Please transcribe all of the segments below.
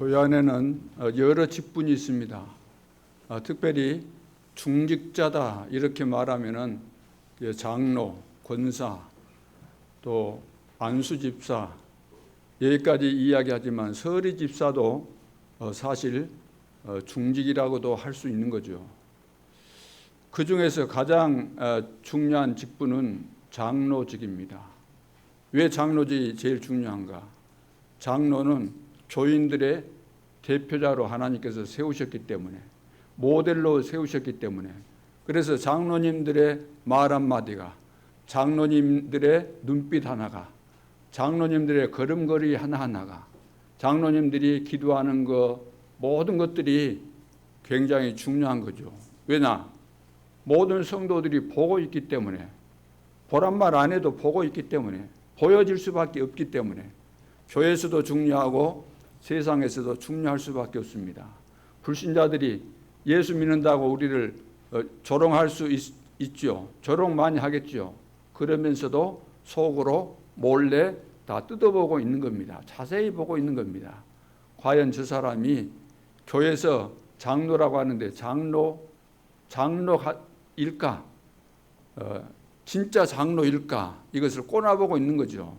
교회 안에는 여러 직분이 있습니다. 특별히 중직자다 이렇게 말하면은 장로, 권사, 또 안수집사 여기까지 이야기하지만 서리집사도 사실 중직이라고도 할 수 있는 거죠. 그 중에서 가장 중요한 직분은 장로직입니다. 왜 장로직이 제일 중요한가? 장로는 교인들의 대표자로 하나님께서 세우셨기 때문에, 모델로 세우셨기 때문에, 그래서 장로님들의 말 한마디가, 장로님들의 눈빛 하나가, 장로님들의 걸음걸이 하나하나가, 장로님들이 기도하는 것, 모든 것들이 굉장히 중요한 거죠. 왜냐? 모든 성도들이 보고 있기 때문에, 보란 말 안 해도 보고 있기 때문에, 보여질 수밖에 없기 때문에 교회에서도 중요하고 세상에서도 중요할 수밖에 없습니다. 불신자들이 예수 믿는다고 우리를 조롱할 수 있죠. 조롱 많이 하겠죠. 그러면서도 속으로 몰래 다 뜯어보고 있는 겁니다. 자세히 보고 있는 겁니다. 과연 저 사람이 교회에서 장로라고 하는데 장로일까? 진짜 장로일까? 이것을 꼬나보고 있는 거죠.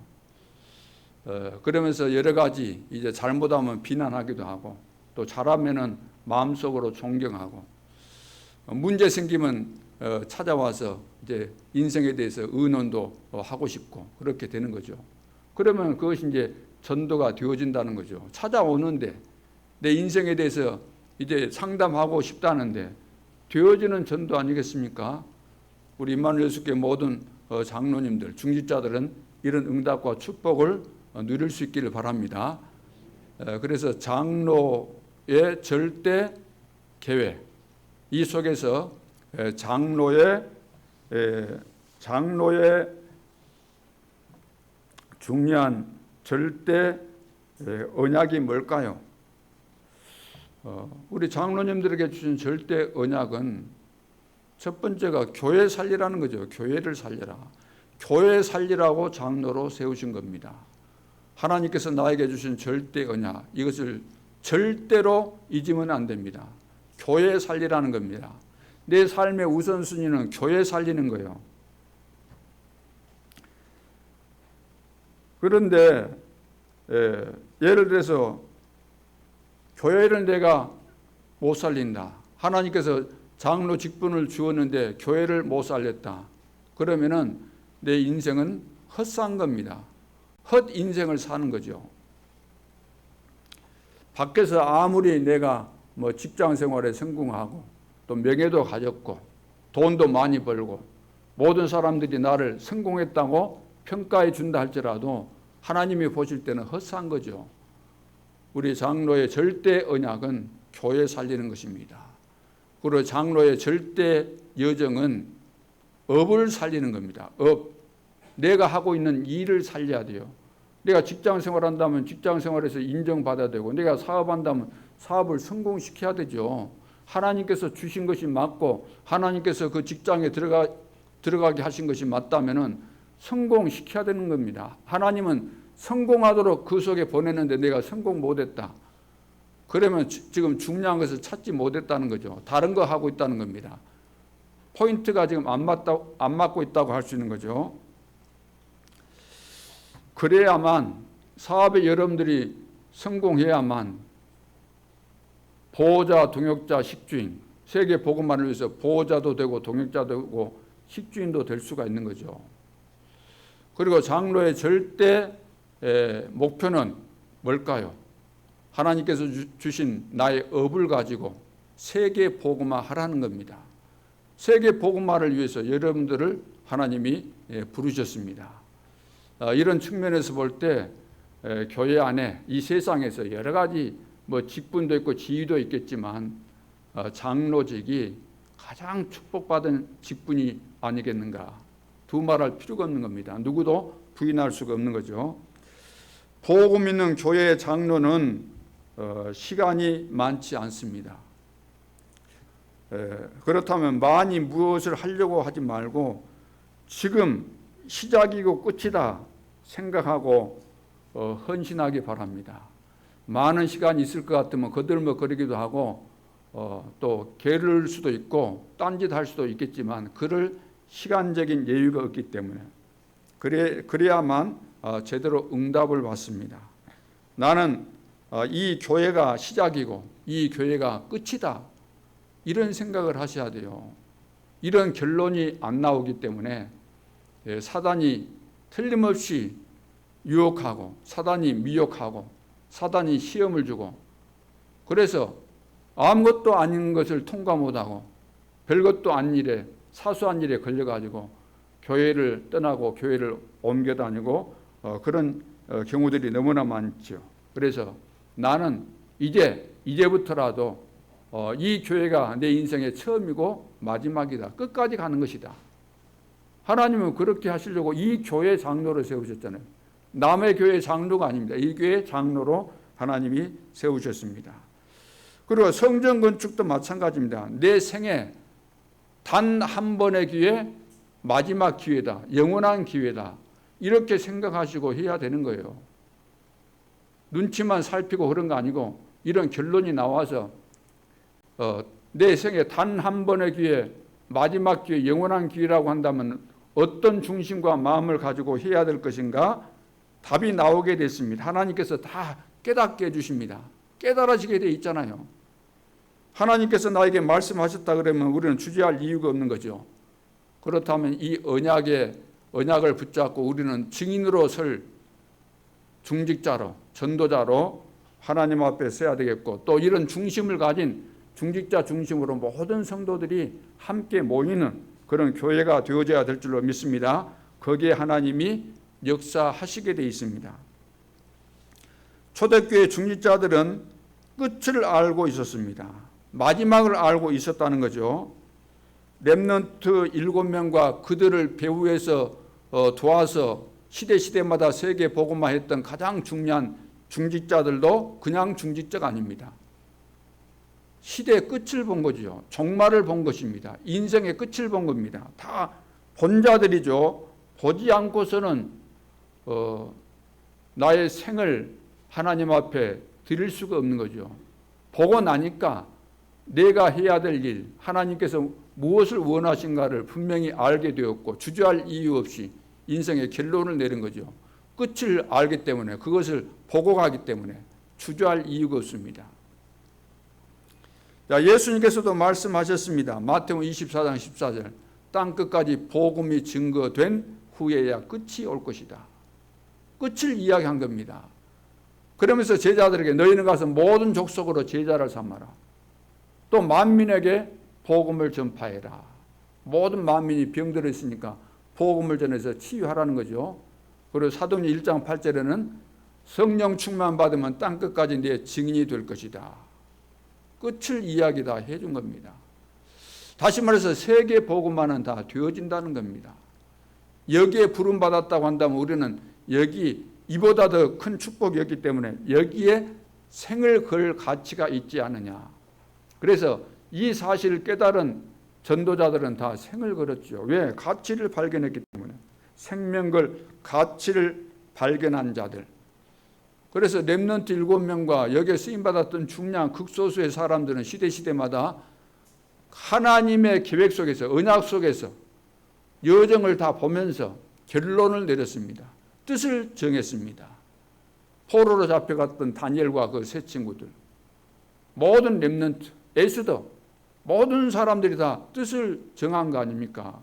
그러면서 여러 가지 이제 잘못하면 비난하기도 하고, 또 잘하면은 마음속으로 존경하고, 문제 생기면 찾아와서 이제 인생에 대해서 의논도 하고 싶고 그렇게 되는 거죠. 그러면 그것이 이제 전도가 되어진다는 거죠. 찾아오는데 내 인생에 대해서 이제 상담하고 싶다는데 되어지는 전도 아니겠습니까? 우리 임마누엘 예수교회 모든 장로님들, 중직자들은 이런 응답과 축복을 누릴 수 있기를 바랍니다. 그래서 장로의 절대 계획, 이 속에서 장로의 중요한 절대 언약이 뭘까요? 우리 장로님들에게 주신 절대 언약은 첫 번째가 교회 살리라는 거죠. 교회를 살려라. 교회 살리라고 장로로 세우신 겁니다. 하나님께서 나에게 주신 절대 언약, 이것을 절대로 잊으면 안 됩니다. 교회 살리라는 겁니다. 내 삶의 우선순위는 교회 살리는 거예요. 그런데 예를 들어서 교회를 내가 못 살린다. 하나님께서 장로 직분을 주었는데 교회를 못 살렸다. 그러면은 내 인생은 헛산 겁니다. 헛 인생을 사는 거죠. 밖에서 아무리 내가 뭐 직장 생활에 성공하고 또 명예도 가졌고 돈도 많이 벌고 모든 사람들이 나를 성공했다고 평가해 준다 할지라도 하나님이 보실 때는 헛산 거죠. 우리 장로의 절대 언약은 교회 살리는 것입니다. 그리고 장로의 절대 여정은 업을 살리는 겁니다. 업. 내가 하고 있는 일을 살려야 돼요. 내가 직장 생활한다면 직장 생활에서 인정받아야 되고, 내가 사업한다면 사업을 성공시켜야 되죠. 하나님께서 주신 것이 맞고 하나님께서 그 직장에 들어가게 하신 것이 맞다면은 성공시켜야 되는 겁니다. 하나님은 성공하도록 그 속에 보냈는데 내가 성공 못했다. 그러면 지금 중요한 것을 찾지 못했다는 거죠. 다른 거 하고 있다는 겁니다. 포인트가 지금 안 맞고 있다고 할 수 있는 거죠. 그래야만, 사업에 여러분들이 성공해야만 보호자, 동역자, 식주인, 세계 복음만을 위해서 보호자도 되고 동역자도 되고 식주인도 될 수가 있는 거죠. 그리고 장로의 절대 목표는 뭘까요? 하나님께서 주신 나의 업을 가지고 세계 복음화 하라는 겁니다. 세계 복음화를 위해서 여러분들을 하나님이 부르셨습니다. 이런 측면에서 볼 때 교회 안에 이 세상에서 여러 가지 뭐 직분도 있고 지위도 있겠지만 장로직이 가장 축복받은 직분이 아니겠는가, 두말할 필요가 없는 겁니다. 누구도 부인할 수가 없는 거죠. 복음 있는 교회의 장로는 시간이 많지 않습니다. 그렇다면 많이 무엇을 하려고 하지 말고 지금 시작이고 끝이다 생각하고 헌신하기 바랍니다. 많은 시간이 있을 것 같으면 거들먹거리기도 하고 또 게으를 수도 있고 딴짓할 수도 있겠지만 그럴 시간적인 여유가 없기 때문에 그래야만 제대로 응답을 받습니다. 나는 이 교회가 시작이고 이 교회가 끝이다, 이런 생각을 하셔야 돼요. 이런 결론이 안 나오기 때문에 사단이 틀림없이 유혹하고 사단이 미혹하고 사단이 시험을 주고, 그래서 아무것도 아닌 것을 통과 못하고 별것도 아닌 일에, 사소한 일에 걸려가지고 교회를 떠나고 교회를 옮겨 다니고 그런 경우들이 너무나 많죠. 그래서 나는 이제부터라도 이 교회가 내 인생의 처음이고 마지막이다, 끝까지 가는 것이다. 하나님은 그렇게 하시려고 이 교회 장로를 세우셨잖아요. 남의 교회 장로가 아닙니다. 이 교회 장로로 하나님이 세우셨습니다. 그리고 성전 건축도 마찬가지입니다. 내 생에 단 한 번의 기회, 마지막 기회다, 영원한 기회다, 이렇게 생각하시고 해야 되는 거예요. 눈치만 살피고 그런 거 아니고 이런 결론이 나와서 내 생에 단 한 번의 기회, 마지막 기회, 영원한 기회라고 한다면 어떤 중심과 마음을 가지고 해야 될 것인가, 답이 나오게 됐습니다. 하나님께서 다 깨닫게 해주십니다. 깨달아지게 돼 있잖아요. 하나님께서 나에게 말씀하셨다 그러면 우리는 주저할 이유가 없는 거죠. 그렇다면 이 언약을 붙잡고 우리는 증인으로 설 중직자로, 전도자로 하나님 앞에 서야 되겠고, 또 이런 중심을 가진 중직자 중심으로 모든 성도들이 함께 모이는 그런 교회가 되어져야 될 줄로 믿습니다. 거기에 하나님이 역사하시게 되어 있습니다. 초대교회 중직자들은 끝을 알고 있었습니다. 마지막을 알고 있었다는 거죠. 렘넌트 7명과 그들을 배후에서 도와서 시대마다 세계 복음화했던 가장 중요한 중직자들도 그냥 중직자가 아닙니다. 시대의 끝을 본 거죠. 종말을 본 것입니다. 인생의 끝을 본 겁니다. 다 본 자들이죠. 보지 않고서는 나의 생을 하나님 앞에 드릴 수가 없는 거죠. 보고 나니까 내가 해야 될 일, 하나님께서 무엇을 원하신가를 분명히 알게 되었고 주저할 이유 없이 인생의 결론을 내린 거죠. 끝을 알기 때문에, 그것을 보고 가기 때문에 주저할 이유가 없습니다. 예수님께서도 말씀하셨습니다. 마태복음 24장 14절, 땅끝까지 복음이 증거된 후에야 끝이 올 것이다. 끝을 이야기한 겁니다. 그러면서 제자들에게 너희는 가서 모든 족속으로 제자를 삼아라. 또 만민에게 복음을 전파해라. 모든 만민이 병들어 있으니까 복음을 전해서 치유하라는 거죠. 그리고 사도행전 1장 8절에는 성령 충만 받으면 땅끝까지 내 증인이 될 것이다. 끝을 이야기 다 해준 겁니다. 다시 말해서 세계 복음화는 다 되어진다는 겁니다. 여기에 부름받았다고 한다면 우리는 여기 이보다 더 큰 축복이었기 때문에 여기에 생을 걸 가치가 있지 않느냐. 그래서 이 사실을 깨달은 전도자들은 다 생을 걸었죠. 왜? 가치를 발견했기 때문에. 생명 걸 가치를 발견한 자들. 그래서 렘넌트 7명과 여기에 쓰임받았던 중요한 극소수의 사람들은 시대마다 하나님의 계획 속에서, 언약 속에서 여정을 다 보면서 결론을 내렸습니다. 뜻을 정했습니다. 포로로 잡혀갔던 다니엘과 그 세 친구들, 모든 렘넌트, 에스더, 모든 사람들이 다 뜻을 정한 거 아닙니까?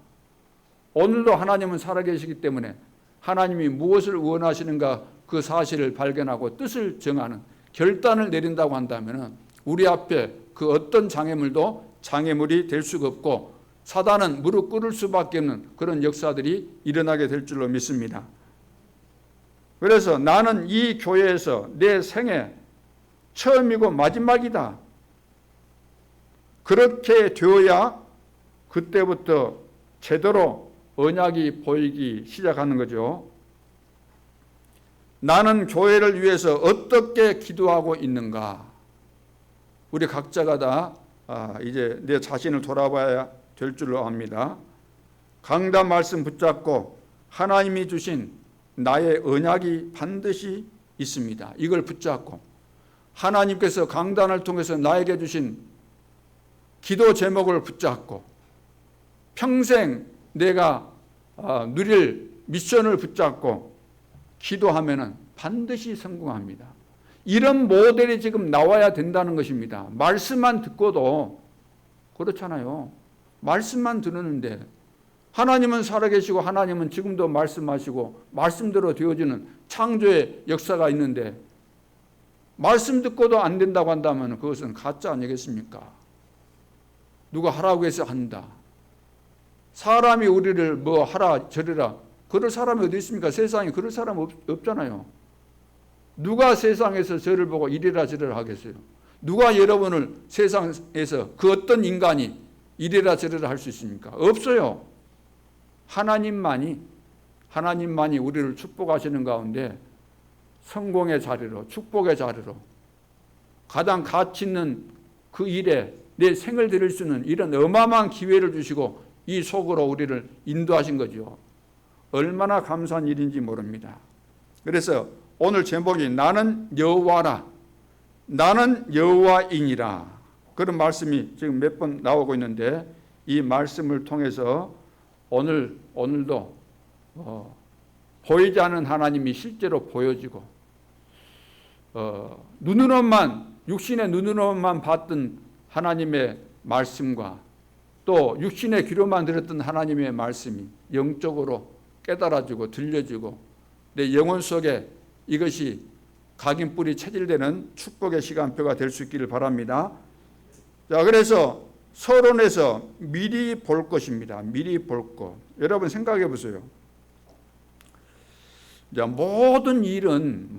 오늘도 하나님은 살아계시기 때문에 하나님이 무엇을 원하시는가 그 사실을 발견하고 뜻을 정하는 결단을 내린다고 한다면 우리 앞에 그 어떤 장애물이 될 수가 없고 사단은 무릎 꿇을 수밖에 없는 그런 역사들이 일어나게 될 줄로 믿습니다. 그래서 나는 이 교회에서 내 생애 처음이고 마지막이다. 그렇게 되어야 그때부터 제대로 언약이 보이기 시작하는 거죠. 나는 교회를 위해서 어떻게 기도하고 있는가? 우리 각자가 다 이제 내 자신을 돌아봐야 될 줄로 압니다. 강단 말씀 붙잡고 하나님이 주신 나의 언약이 반드시 있습니다. 이걸 붙잡고 하나님께서 강단을 통해서 나에게 주신 기도 제목을 붙잡고 평생 내가 누릴 미션을 붙잡고 기도하면은 반드시 성공합니다. 이런 모델이 지금 나와야 된다는 것입니다. 말씀만 듣고도 그렇잖아요. 말씀만 들었는데 하나님은 살아계시고 하나님은 지금도 말씀하시고 말씀대로 되어지는 창조의 역사가 있는데 말씀 듣고도 안 된다고 한다면 그것은 가짜 아니겠습니까? 누가 하라고 해서 한다. 사람이 우리를 뭐 하라 저리라 그럴 사람이 어디 있습니까? 세상에 그럴 사람 없잖아요. 누가 세상에서 저를 보고 이래라 저래라 하겠어요? 누가 여러분을 세상에서 그 어떤 인간이 이래라 저래라 할 수 있습니까? 없어요. 하나님만이 우리를 축복하시는 가운데 성공의 자리로 축복의 자리로 가장 가치 있는 그 일에 내 생을 드릴 수 있는 이런 어마어마한 기회를 주시고 이 속으로 우리를 인도하신 거죠. 얼마나 감사한 일인지 모릅니다. 그래서 오늘 제목이 나는 여호와라. 나는 여호와이니라. 그런 말씀이 지금 몇 번 나오고 있는데 이 말씀을 통해서 오늘도 보이지 않는 하나님이 실제로 보여지고 육신의 눈으로만 봤던 하나님의 말씀과 또 육신의 귀로만 들었던 하나님의 말씀이 영적으로 깨달아지고 들려지고 내 영혼 속에 이것이 각인뿔이 체질되는 축복의 시간표가 될 수 있기를 바랍니다. 자, 그래서 서론에서 미리 볼 것입니다. 미리 볼 것. 여러분 생각해 보세요. 자, 모든 일은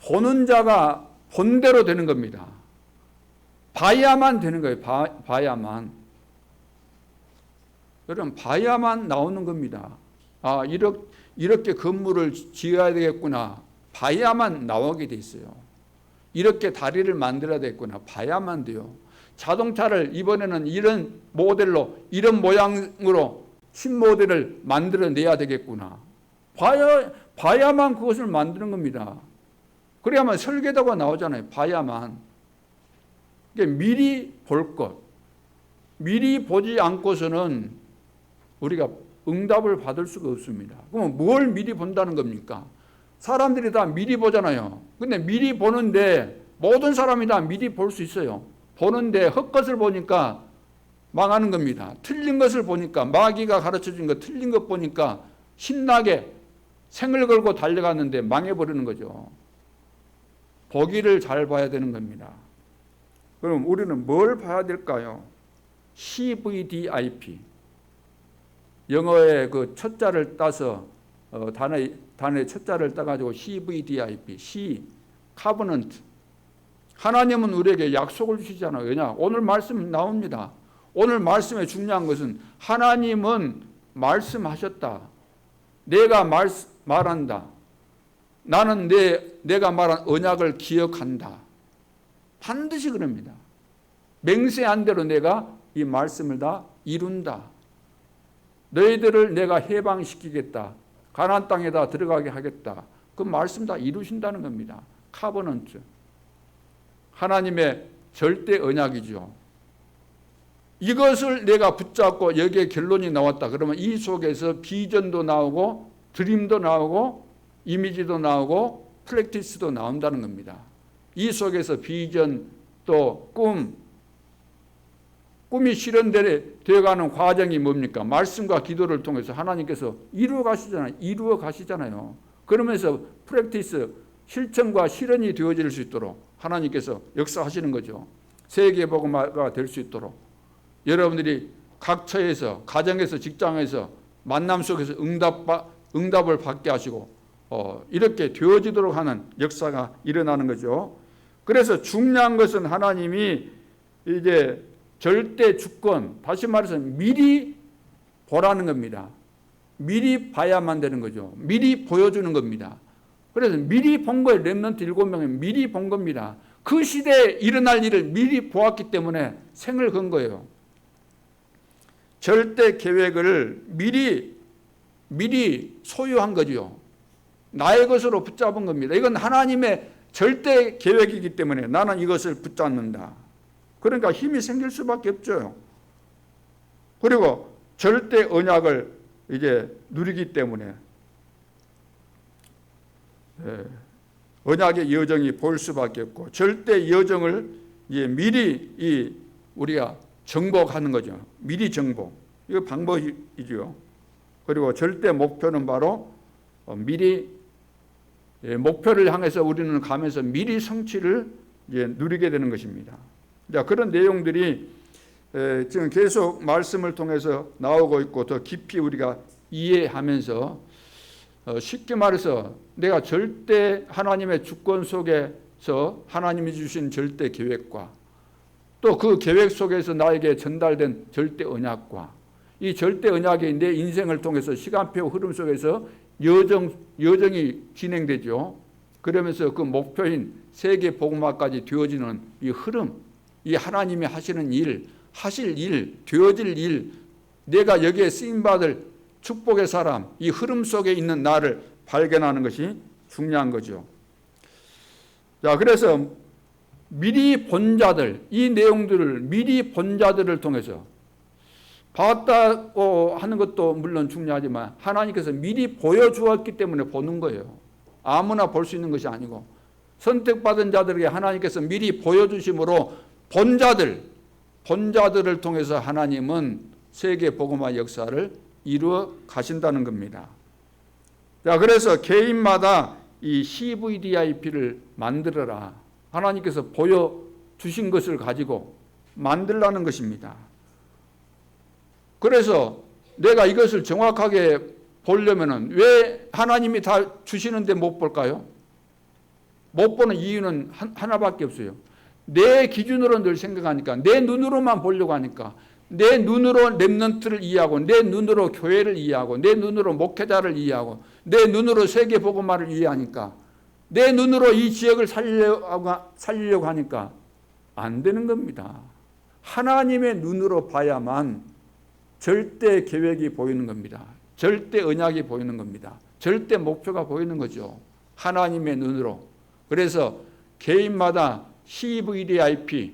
보는 자가 본대로 되는 겁니다. 봐야만 되는 거예요. 봐야만. 여러분 봐야만 나오는 겁니다. 아, 이렇게 건물을 지어야 되겠구나. 봐야만 나오게 돼 있어요. 이렇게 다리를 만들어야 되겠구나. 봐야만 돼요. 자동차를 이번에는 이런 모델로 이런 모양으로 신모델을 만들어내야 되겠구나. 봐야만 그것을 만드는 겁니다. 그래야만 설계도가 나오잖아요. 봐야만. 그러니까 미리 볼 것. 미리 보지 않고서는 우리가 응답을 받을 수가 없습니다. 그럼 뭘 미리 본다는 겁니까? 사람들이 다 미리 보잖아요. 근데 미리 보는데 모든 사람이 다 미리 볼 수 있어요. 보는데 헛것을 보니까 망하는 겁니다. 틀린 것을 보니까 마귀가 가르쳐준 거 틀린 것 보니까 신나게 생을 걸고 달려갔는데 망해버리는 거죠. 보기를 잘 봐야 되는 겁니다. 그럼 우리는 뭘 봐야 될까요? CVDIP. 영어의 그 첫 자를 따서 단어의 첫 자를 따가지고 CVDIP, C, Covenant. 하나님은 우리에게 약속을 주시잖아요. 왜냐? 오늘 말씀 나옵니다. 오늘 말씀의 중요한 것은 하나님은 말씀하셨다. 내가 말한다. 나는 내가 말한 언약을 기억한다. 반드시 그럽니다. 맹세한 대로 내가 이 말씀을 다 이룬다. 너희들을 내가 해방시키겠다. 가나안 땅에다 들어가게 하겠다. 그 말씀 다 이루신다는 겁니다. 카버넌트. 하나님의 절대 언약이죠. 이것을 내가 붙잡고 여기에 결론이 나왔다. 그러면 이 속에서 비전도 나오고 드림도 나오고 이미지도 나오고 프랙티스도 나온다는 겁니다. 이 속에서 비전 또 꿈이 실현되어가는 과정이 뭡니까? 말씀과 기도를 통해서 하나님께서 이루어 가시잖아요. 그러면서 프랙티스, 실천과 실현이 되어질 수 있도록 하나님께서 역사하시는 거죠. 세계복음화가 될 수 있도록 여러분들이 각 처에서 가정에서 직장에서 만남 속에서 응답을 받게 하시고 이렇게 되어지도록 하는 역사가 일어나는 거죠. 그래서 중요한 것은 하나님이 이제 절대 주권, 다시 말해서 미리 보라는 겁니다. 미리 봐야만 되는 거죠. 미리 보여주는 겁니다. 그래서 미리 본 거예요. 렘넌트 7명은 미리 본 겁니다. 그 시대에 일어날 일을 미리 보았기 때문에 생을 건 거예요. 절대 계획을 미리 소유한 거죠. 나의 것으로 붙잡은 겁니다. 이건 하나님의 절대 계획이기 때문에 나는 이것을 붙잡는다. 그러니까 힘이 생길 수밖에 없죠. 그리고 절대 언약을 이제 누리기 때문에 언약의 여정이 보일 수밖에 없고, 절대 여정을 이제 미리 우리가 정복하는 거죠. 미리 정복. 이거 방법이죠. 그리고 절대 목표는 바로 미리 목표를 향해서 우리는 가면서 미리 성취를 이제 누리게 되는 것입니다. 자, 그런 내용들이 지금 계속 말씀을 통해서 나오고 있고, 더 깊이 우리가 이해하면서 쉽게 말해서 내가 절대 하나님의 주권 속에서 하나님이 주신 절대 계획과 또 그 계획 속에서 나에게 전달된 절대 언약과 이 절대 언약이 내 인생을 통해서 시간표 흐름 속에서 여정이 진행되죠. 그러면서 그 목표인 세계 복음화까지 되어지는 이 흐름, 이 하나님이 하시는 일, 하실 일, 되어질 일, 내가 여기에 쓰임받을 축복의 사람, 이 흐름 속에 있는 나를 발견하는 것이 중요한 거죠. 자, 그래서 미리 본 자들, 이 내용들을 미리 본 자들을 통해서 봤다고 하는 것도 물론 중요하지만 하나님께서 미리 보여주었기 때문에 보는 거예요. 아무나 볼 수 있는 것이 아니고 선택받은 자들에게 하나님께서 미리 보여주심으로 본 자들을 통해서 하나님은 세계 복음화 역사를 이루어 가신다는 겁니다. 자, 그래서 개인마다 이 CVDIP를 만들어라. 하나님께서 보여주신 것을 가지고 만들라는 것입니다. 그래서 내가 이것을 정확하게 보려면은 왜 하나님이 다 주시는데 못 볼까요? 못 보는 이유는 하나밖에 없어요. 내 기준으로 늘 생각하니까, 내 눈으로만 보려고 하니까, 내 눈으로 렘넌트를 이해하고, 내 눈으로 교회를 이해하고, 내 눈으로 목회자를 이해하고, 내 눈으로 세계 복음화를 이해하니까, 내 눈으로 이 지역을 살리려고 하니까 안 되는 겁니다. 하나님의 눈으로 봐야만 절대 계획이 보이는 겁니다. 절대 언약이 보이는 겁니다. 절대 목표가 보이는 거죠. 하나님의 눈으로. 그래서 개인마다 CVDIP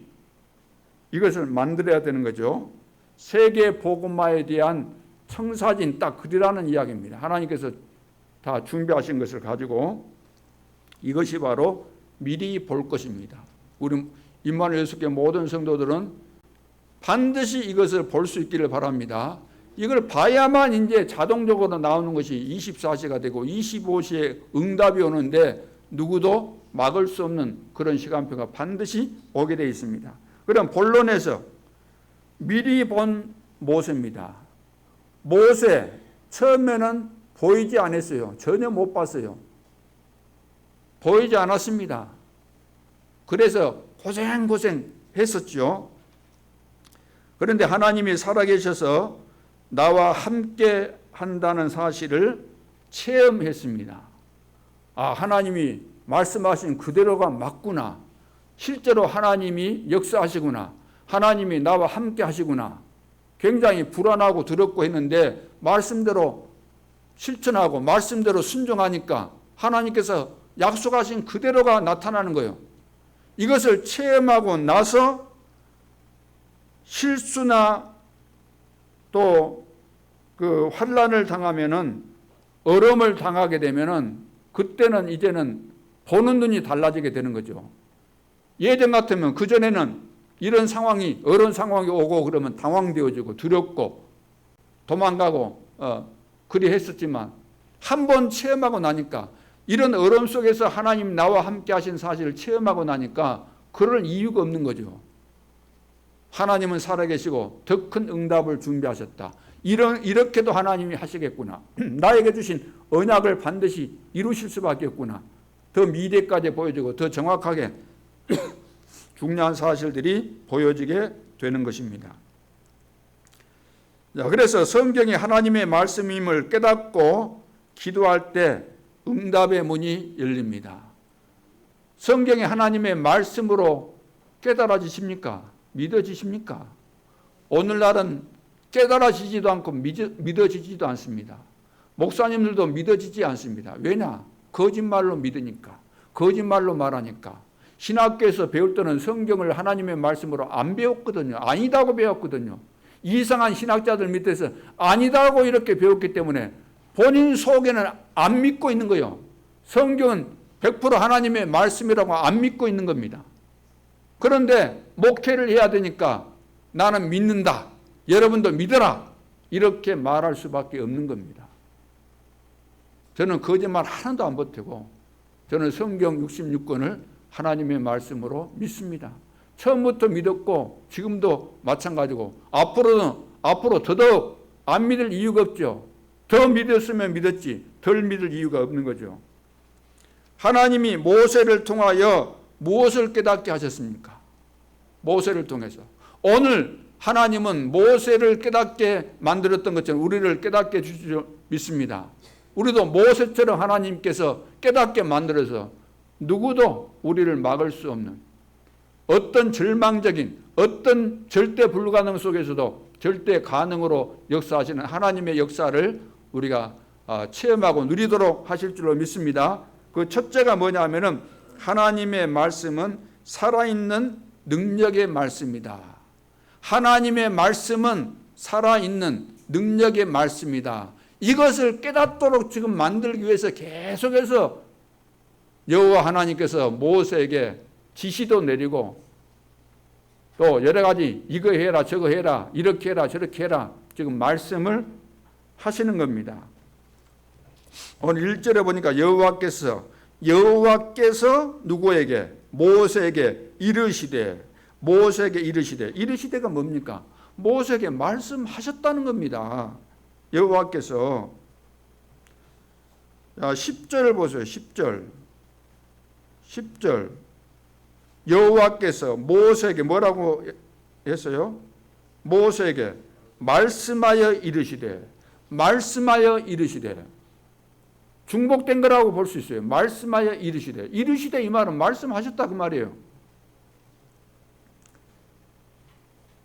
이것을 만들어야 되는 거죠. 세계 복음화에 대한 청사진 딱 그리라는 이야기입니다. 하나님께서 다 준비하신 것을 가지고 이것이 바로 미리 볼 것입니다. 우리 임마누엘 예수교회 모든 성도들은 반드시 이것을 볼 수 있기를 바랍니다. 이걸 봐야만 이제 자동적으로 나오는 것이 24시가 되고 25시에 응답이 오는데 누구도 막을 수 없는 그런 시간표가 반드시 오게 되어 있습니다. 그럼 본론에서 미리 본 모세입니다. 모세 처음에는 보이지 않았어요. 전혀 못 봤어요. 보이지 않았습니다. 그래서 고생 했었죠. 그런데 하나님이 살아계셔서 나와 함께 한다는 사실을 체험했습니다. 아, 하나님이 말씀하신 그대로가 맞구나. 실제로 하나님이 역사하시구나. 하나님이 나와 함께 하시구나. 굉장히 불안하고 두렵고 했는데 말씀대로 실천하고 말씀대로 순종하니까 하나님께서 약속하신 그대로가 나타나는 거예요. 이것을 체험하고 나서 실수나 또 그 환난을 당하면은 어려움을 당하게 되면은 그때는 이제는 보는 눈이 달라지게 되는 거죠. 예전 같으면 그전에는 이런 상황이 어려운 상황이 오고 그러면 당황되어지고 두렵고 도망가고 그리 했었지만 한 번 체험하고 나니까 이런 어려움 속에서 하나님 나와 함께 하신 사실을 체험하고 나니까 그럴 이유가 없는 거죠. 하나님은 살아계시고 더 큰 응답을 준비하셨다. 이렇게도 하나님이 하시겠구나. 나에게 주신 언약을 반드시 이루실 수밖에 없구나. 더 미래까지 보여지고 더 정확하게 중요한 사실들이 보여지게 되는 것입니다. 자, 그래서 성경이 하나님의 말씀임을 깨닫고 기도할 때 응답의 문이 열립니다. 성경이 하나님의 말씀으로 깨달아지십니까? 믿어지십니까? 오늘날은 깨달아지지도 않고 믿어지지도 않습니다. 목사님들도 믿어지지 않습니다. 왜냐? 거짓말로 믿으니까. 거짓말로 말하니까. 신학교에서 배울 때는 성경을 하나님의 말씀으로 안 배웠거든요. 아니다고 배웠거든요. 이상한 신학자들 밑에서 아니다고 이렇게 배웠기 때문에 본인 속에는 안 믿고 있는 거예요. 성경은 100% 하나님의 말씀이라고 안 믿고 있는 겁니다. 그런데 목회를 해야 되니까 나는 믿는다. 여러분도 믿어라. 이렇게 말할 수밖에 없는 겁니다. 저는 거짓말 하나도 안 보태고 저는 성경 66권을 하나님의 말씀으로 믿습니다. 처음부터 믿었고 지금도 마찬가지고 앞으로 더더욱 안 믿을 이유가 없죠. 더 믿었으면 믿었지 덜 믿을 이유가 없는 거죠. 하나님이 모세를 통하여 무엇을 깨닫게 하셨습니까? 모세를 통해서. 오늘 하나님은 모세를 깨닫게 만들었던 것처럼 우리를 깨닫게 해주실 줄 믿습니다. 우리도 모세처럼 하나님께서 깨닫게 만들어서 누구도 우리를 막을 수 없는 어떤 절망적인 어떤 절대 불가능 속에서도 절대 가능으로 역사하시는 하나님의 역사를 우리가 체험하고 누리도록 하실 줄로 믿습니다. 그 첫째가 뭐냐면은 하나님의 말씀은 살아있는 능력의 말씀이다. 하나님의 말씀은 살아있는 능력의 말씀이다. 이것을 깨닫도록 지금 만들기 위해서 계속해서 여호와 하나님께서 모세에게 지시도 내리고 또 여러 가지 이거 해라 저거 해라 이렇게 해라 저렇게 해라 지금 말씀을 하시는 겁니다. 오늘 1절에 보니까 여호와께서 누구에게? 모세에게 이르시되 이르시되가 뭡니까? 모세에게 말씀하셨다는 겁니다. 여호와께서 10절 보세요. 10절 여호와께서 모세에게 뭐라고 했어요? 모세에게 말씀하여 이르시되 중복된 거라고 볼 수 있어요. 말씀하여 이르시되 이 말은 말씀하셨다 그 말이에요.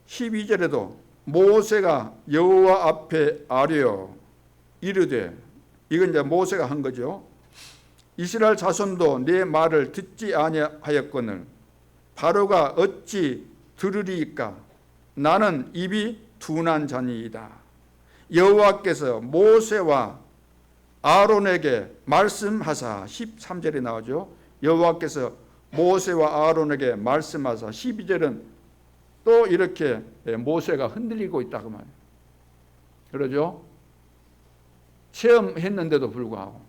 12절에도 모세가 여호와 앞에 아뢰어 이르되 이건 이제 모세가 한 거죠. 이스라엘 자손도 내 말을 듣지 아니하였거늘 바로가 어찌 들으리이까? 나는 입이 둔한 자니이다. 여호와께서 모세와 아론에게 말씀하사 13절에 나오죠. 여호와께서 모세와 아론에게 말씀하사 12절은 또 이렇게 모세가 흔들리고 있다고 말해요. 그러죠? 체험했는데도 불구하고.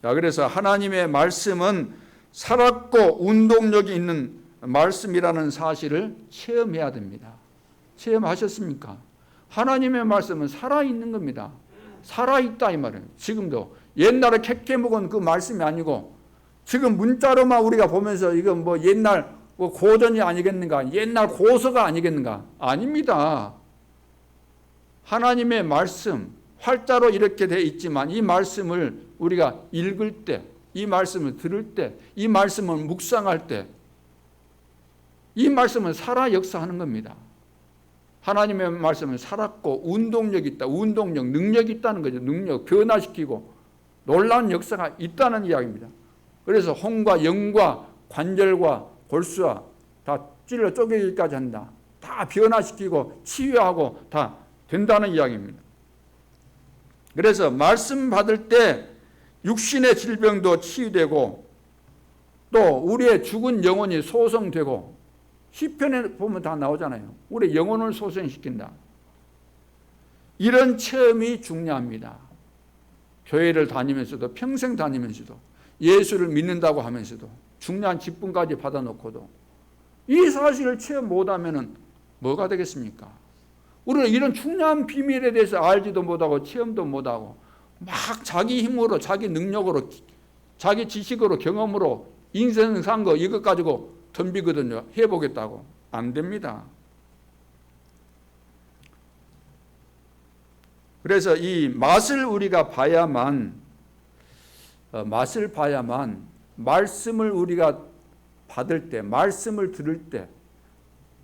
자, 그래서 하나님의 말씀은 살았고 운동력이 있는 말씀이라는 사실을 체험해야 됩니다. 체험하셨습니까? 하나님의 말씀은 살아있는 겁니다. 살아있다 이 말이에요. 지금도 옛날에 캡게 먹은 그 말씀이 아니고 지금 문자로만 우리가 보면서 이건 뭐 옛날 고전이 아니겠는가? 옛날 고서가 아니겠는가? 아닙니다. 하나님의 말씀, 활자로 이렇게 되어 있지만 이 말씀을 우리가 읽을 때, 이 말씀을 들을 때, 이 말씀을 묵상할 때, 이 말씀은 살아 역사하는 겁니다. 하나님의 말씀은 살았고 운동력이 있다. 운동력, 능력이 있다는 거죠. 능력, 변화시키고 놀라운 역사가 있다는 이야기입니다. 그래서 혼과 영과 관절과 골수와 다 찔러 쪼개기까지 한다. 다 변화시키고 치유하고 다 된다는 이야기입니다. 그래서 말씀 받을 때 육신의 질병도 치유되고 또 우리의 죽은 영혼이 소성되고 시편에 보면 다 나오잖아요. 우리 영혼을 소생시킨다. 이런 체험이 중요합니다. 교회를 다니면서도 평생 다니면서도 예수를 믿는다고 하면서도 중요한 직분까지 받아놓고도 이 사실을 체험 못하면 뭐가 되겠습니까? 우리는 이런 중요한 비밀에 대해서 알지도 못하고 체험도 못하고 막 자기 힘으로 자기 능력으로 자기 지식으로 경험으로 인생 산 거 이것 가지고 덤비거든요. 해보겠다고. 안 됩니다. 그래서 이 맛을 우리가 봐야만 말씀을 우리가 받을 때, 말씀을 들을 때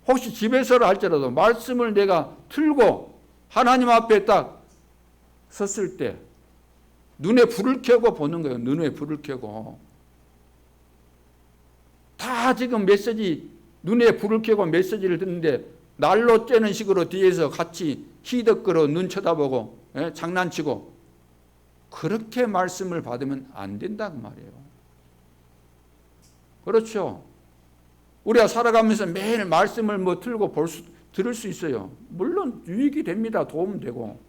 혹시 집에서라 할지라도 말씀을 내가 틀고 하나님 앞에 딱 섰을 때 눈에 불을 켜고 보는 거예요. 눈에 불을 켜고. 다 지금 메시지, 눈에 불을 켜고 메시지를 듣는데 날로 째는 식으로 뒤에서 같이 히덕거려 눈 쳐다보고 장난치고 그렇게 말씀을 받으면 안 된다고 말이에요. 그렇죠. 우리가 살아가면서 매일 말씀을 틀고 들을 수 있어요. 물론 유익이 됩니다. 도움되고.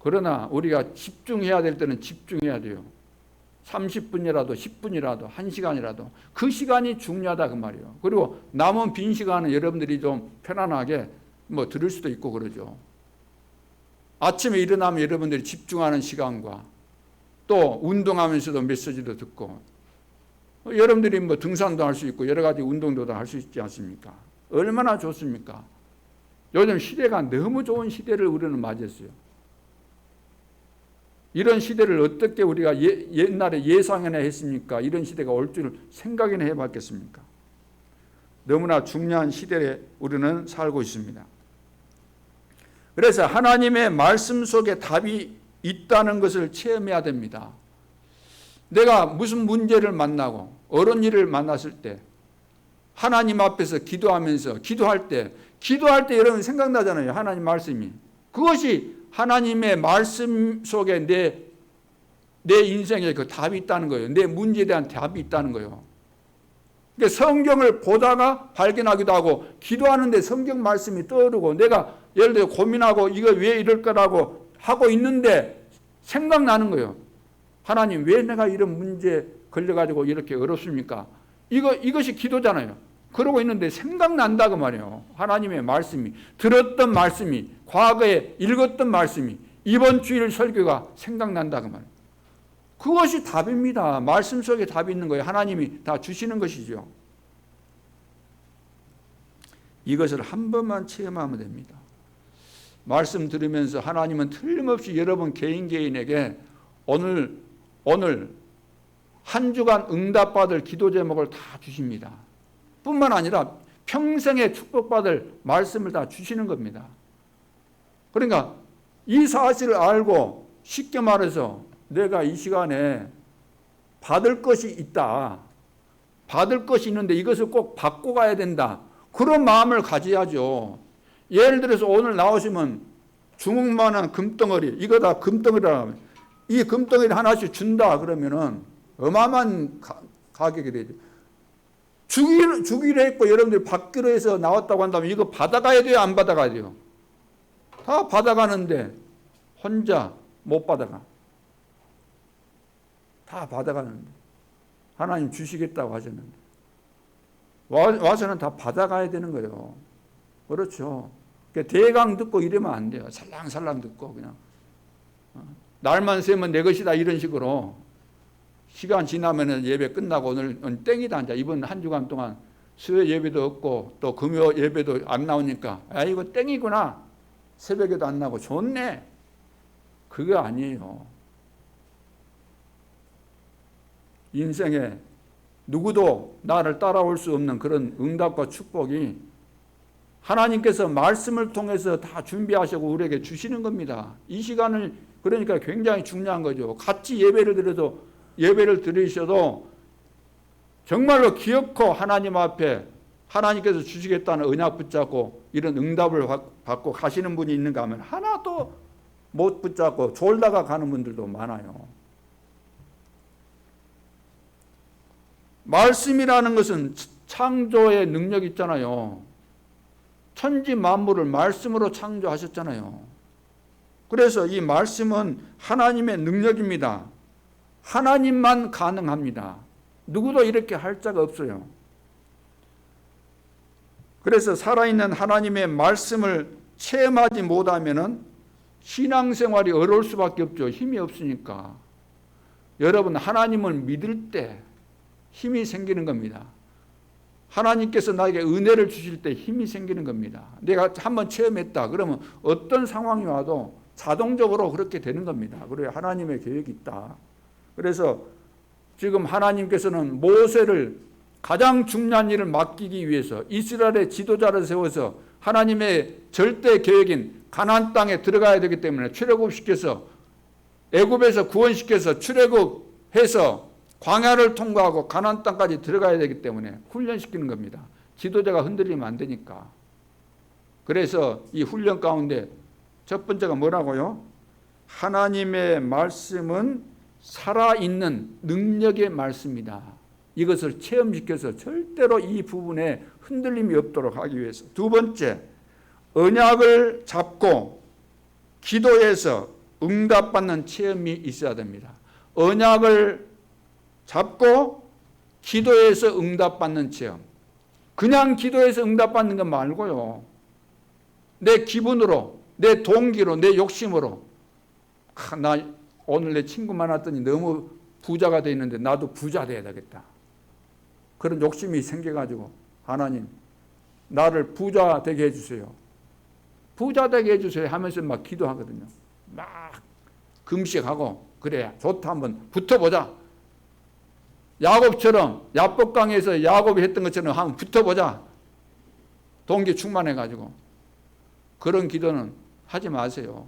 그러나 우리가 집중해야 될 때는 집중해야 돼요. 30분이라도 10분이라도 1시간이라도 그 시간이 중요하다 그 말이에요. 그리고 남은 빈 시간은 여러분들이 좀 편안하게 들을 수도 있고 그러죠. 아침에 일어나면 여러분들이 집중하는 시간과 또 운동하면서도 메시지도 듣고 여러분들이 등산도 할 수 있고 여러 가지 운동도 할 수 있지 않습니까? 얼마나 좋습니까? 요즘 시대가 너무 좋은 시대를 우리는 맞이했어요. 이런 시대를 어떻게 우리가 옛날에 예상이나 했습니까? 이런 시대가 올 줄 생각이나 해봤겠습니까? 너무나 중요한 시대에 우리는 살고 있습니다. 그래서 하나님의 말씀 속에 답이 있다는 것을 체험해야 됩니다. 내가 무슨 문제를 만나고 어려운 일을 만났을 때 하나님 앞에서 기도하면서 기도할 때 여러분 생각나잖아요. 하나님 말씀이. 그것이 하나님의 말씀 속에 내 인생에 그 답이 있다는 거예요. 내 문제에 대한 답이 있다는 거예요. 그러니까 성경을 보다가 발견하기도 하고 기도하는데 성경 말씀이 떠오르고 내가 예를 들어 고민하고 이거 왜 이럴 거라고 하고 있는데 생각나는 거예요. 하나님 왜 내가 이런 문제에 걸려가지고 이렇게 어렵습니까? 이것이 기도잖아요. 그러고 있는데 생각난다고 말이에요. 하나님의 말씀이, 들었던 말씀이, 과거에 읽었던 말씀이, 이번 주일 설교가 생각난다고 말이에요. 그것이 답입니다. 말씀 속에 답이 있는 거예요. 하나님이 다 주시는 것이죠. 이것을 한 번만 체험하면 됩니다. 말씀 들으면서 하나님은 틀림없이 여러분 개인에게 오늘 한 주간 응답받을 기도 제목을 다 주십니다. 뿐만 아니라 평생에 축복받을 말씀을 다 주시는 겁니다. 그러니까 이 사실을 알고 쉽게 말해서 내가 이 시간에 받을 것이 있다. 받을 것이 있는데 이것을 꼭 받고 가야 된다. 그런 마음을 가져야죠. 예를 들어서 오늘 나오시면 주먹만한 금덩어리, 이거 다 금덩어리라 하면 이 금덩어리 하나씩 준다 그러면은 어마어마한 가격이 되죠. 주기로 했고 여러분들이 받기로 해서 나왔다고 한다면 이거 받아가야 돼요? 안 받아가야 돼요? 다 받아가는데 혼자 못 받아가. 다 받아가는데 하나님 주시겠다고 하셨는데 와서는 다 받아가야 되는 거예요. 그렇죠. 대강 듣고 이러면 안 돼요. 살랑살랑 듣고 그냥 날만 새면 내 것이다 이런 식으로 시간 지나면 예배 끝나고 오늘 땡이다. 이제 이번 한 주간 동안 수요 예배도 없고 또 금요 예배도 안 나오니까 이거 땡이구나. 새벽에도 안 나고 좋네. 그거 아니에요. 인생에 누구도 나를 따라올 수 없는 그런 응답과 축복이 하나님께서 말씀을 통해서 다 준비하시고 우리에게 주시는 겁니다. 이 시간을 그러니까 굉장히 중요한 거죠. 같이 예배를 드리셔도 정말로 기어코 하나님 앞에 하나님께서 주시겠다는 언약 붙잡고 이런 응답을 받고 가시는 분이 있는가 하면 하나도 못 붙잡고 졸다가 가는 분들도 많아요. 말씀이라는 것은 창조의 능력이 있잖아요. 천지 만물을 말씀으로 창조하셨잖아요. 그래서 이 말씀은 하나님의 능력입니다. 하나님만 가능합니다. 누구도 이렇게 할 자가 없어요. 그래서 살아있는 하나님의 말씀을 체험하지 못하면 신앙생활이 어려울 수밖에 없죠. 힘이 없으니까. 여러분 하나님을 믿을 때 힘이 생기는 겁니다. 하나님께서 나에게 은혜를 주실 때 힘이 생기는 겁니다. 내가 한번 체험했다 그러면 어떤 상황이 와도 자동적으로 그렇게 되는 겁니다. 그래야 하나님의 계획이 있다. 그래서 지금 하나님께서는 모세를 가장 중요한 일을 맡기기 위해서 이스라엘의 지도자를 세워서 하나님의 절대 계획인 가나안 땅에 들어가야 되기 때문에 출애굽시켜서 애굽에서 구원시켜서 출애굽해서 광야를 통과하고 가나안 땅까지 들어가야 되기 때문에 훈련시키는 겁니다. 지도자가 흔들리면 안 되니까. 그래서 이 훈련 가운데 첫 번째가 뭐라고요? 하나님의 말씀은 살아있는 능력의 말씀이다. 이것을 체험시켜서 절대로 이 부분에 흔들림이 없도록 하기 위해서. 두 번째, 언약을 잡고 기도해서 응답받는 체험이 있어야 됩니다. 언약을 잡고 기도해서 응답받는 체험. 그냥 기도해서 응답받는 것 말고요. 내 기분으로, 내 동기로, 내 욕심으로 나 오늘 내 친구 만났더니 너무 부자가 돼 있는데 나도 부자 돼야 되겠다. 그런 욕심이 생겨가지고 하나님 나를 부자 되게 해주세요. 부자 되게 해주세요 하면서 막 기도하거든요. 막 금식하고 그래 좋다 한번 붙어보자. 야곱처럼 야복강에서 야곱이 했던 것처럼 한번 붙어보자. 동기 충만해가지고. 그런 기도는 하지 마세요.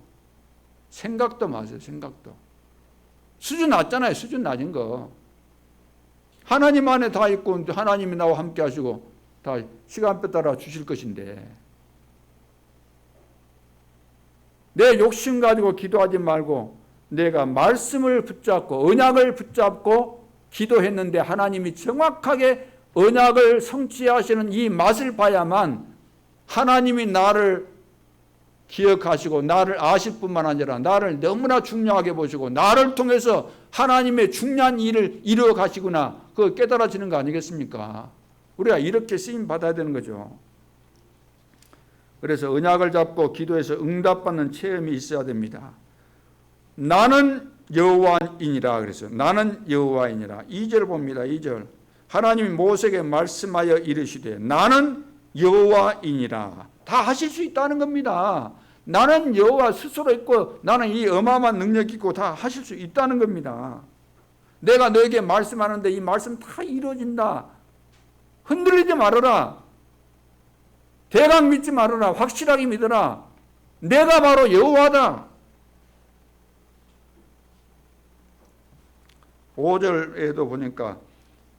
생각도 마세요. 생각도. 수준 낮잖아요. 수준 낮은 거. 하나님 안에 다 있고 하나님이 나와 함께 하시고 다 시간표 따라 주실 것인데 내 욕심 가지고 기도하지 말고 내가 말씀을 붙잡고 언약을 붙잡고 기도했는데 하나님이 정확하게 언약을 성취하시는 이 맛을 봐야만 하나님이 나를 기억하시고 나를 아실 뿐만 아니라 나를 너무나 중요하게 보시고 나를 통해서 하나님의 중요한 일을 이루어 가시구나 그거 깨달아지는 거 아니겠습니까? 우리가 이렇게 쓰임 받아야 되는 거죠. 그래서 언약을 잡고 기도해서 응답받는 체험이 있어야 됩니다. 나는 여호와이니라 그래서 나는 여호와이니라 2절 봅니다. 2절 하나님이 모세에게 말씀하여 이르시되 나는 여호와이니라 다 하실 수 있다는 겁니다. 나는 여호와 스스로 있고 나는 이 어마어마한 능력이 있고 다 하실 수 있다는 겁니다. 내가 너에게 말씀하는데 이 말씀 다 이루어진다. 흔들리지 말아라. 대강 믿지 말아라. 확실하게 믿어라. 내가 바로 여호와다. 5절에도 보니까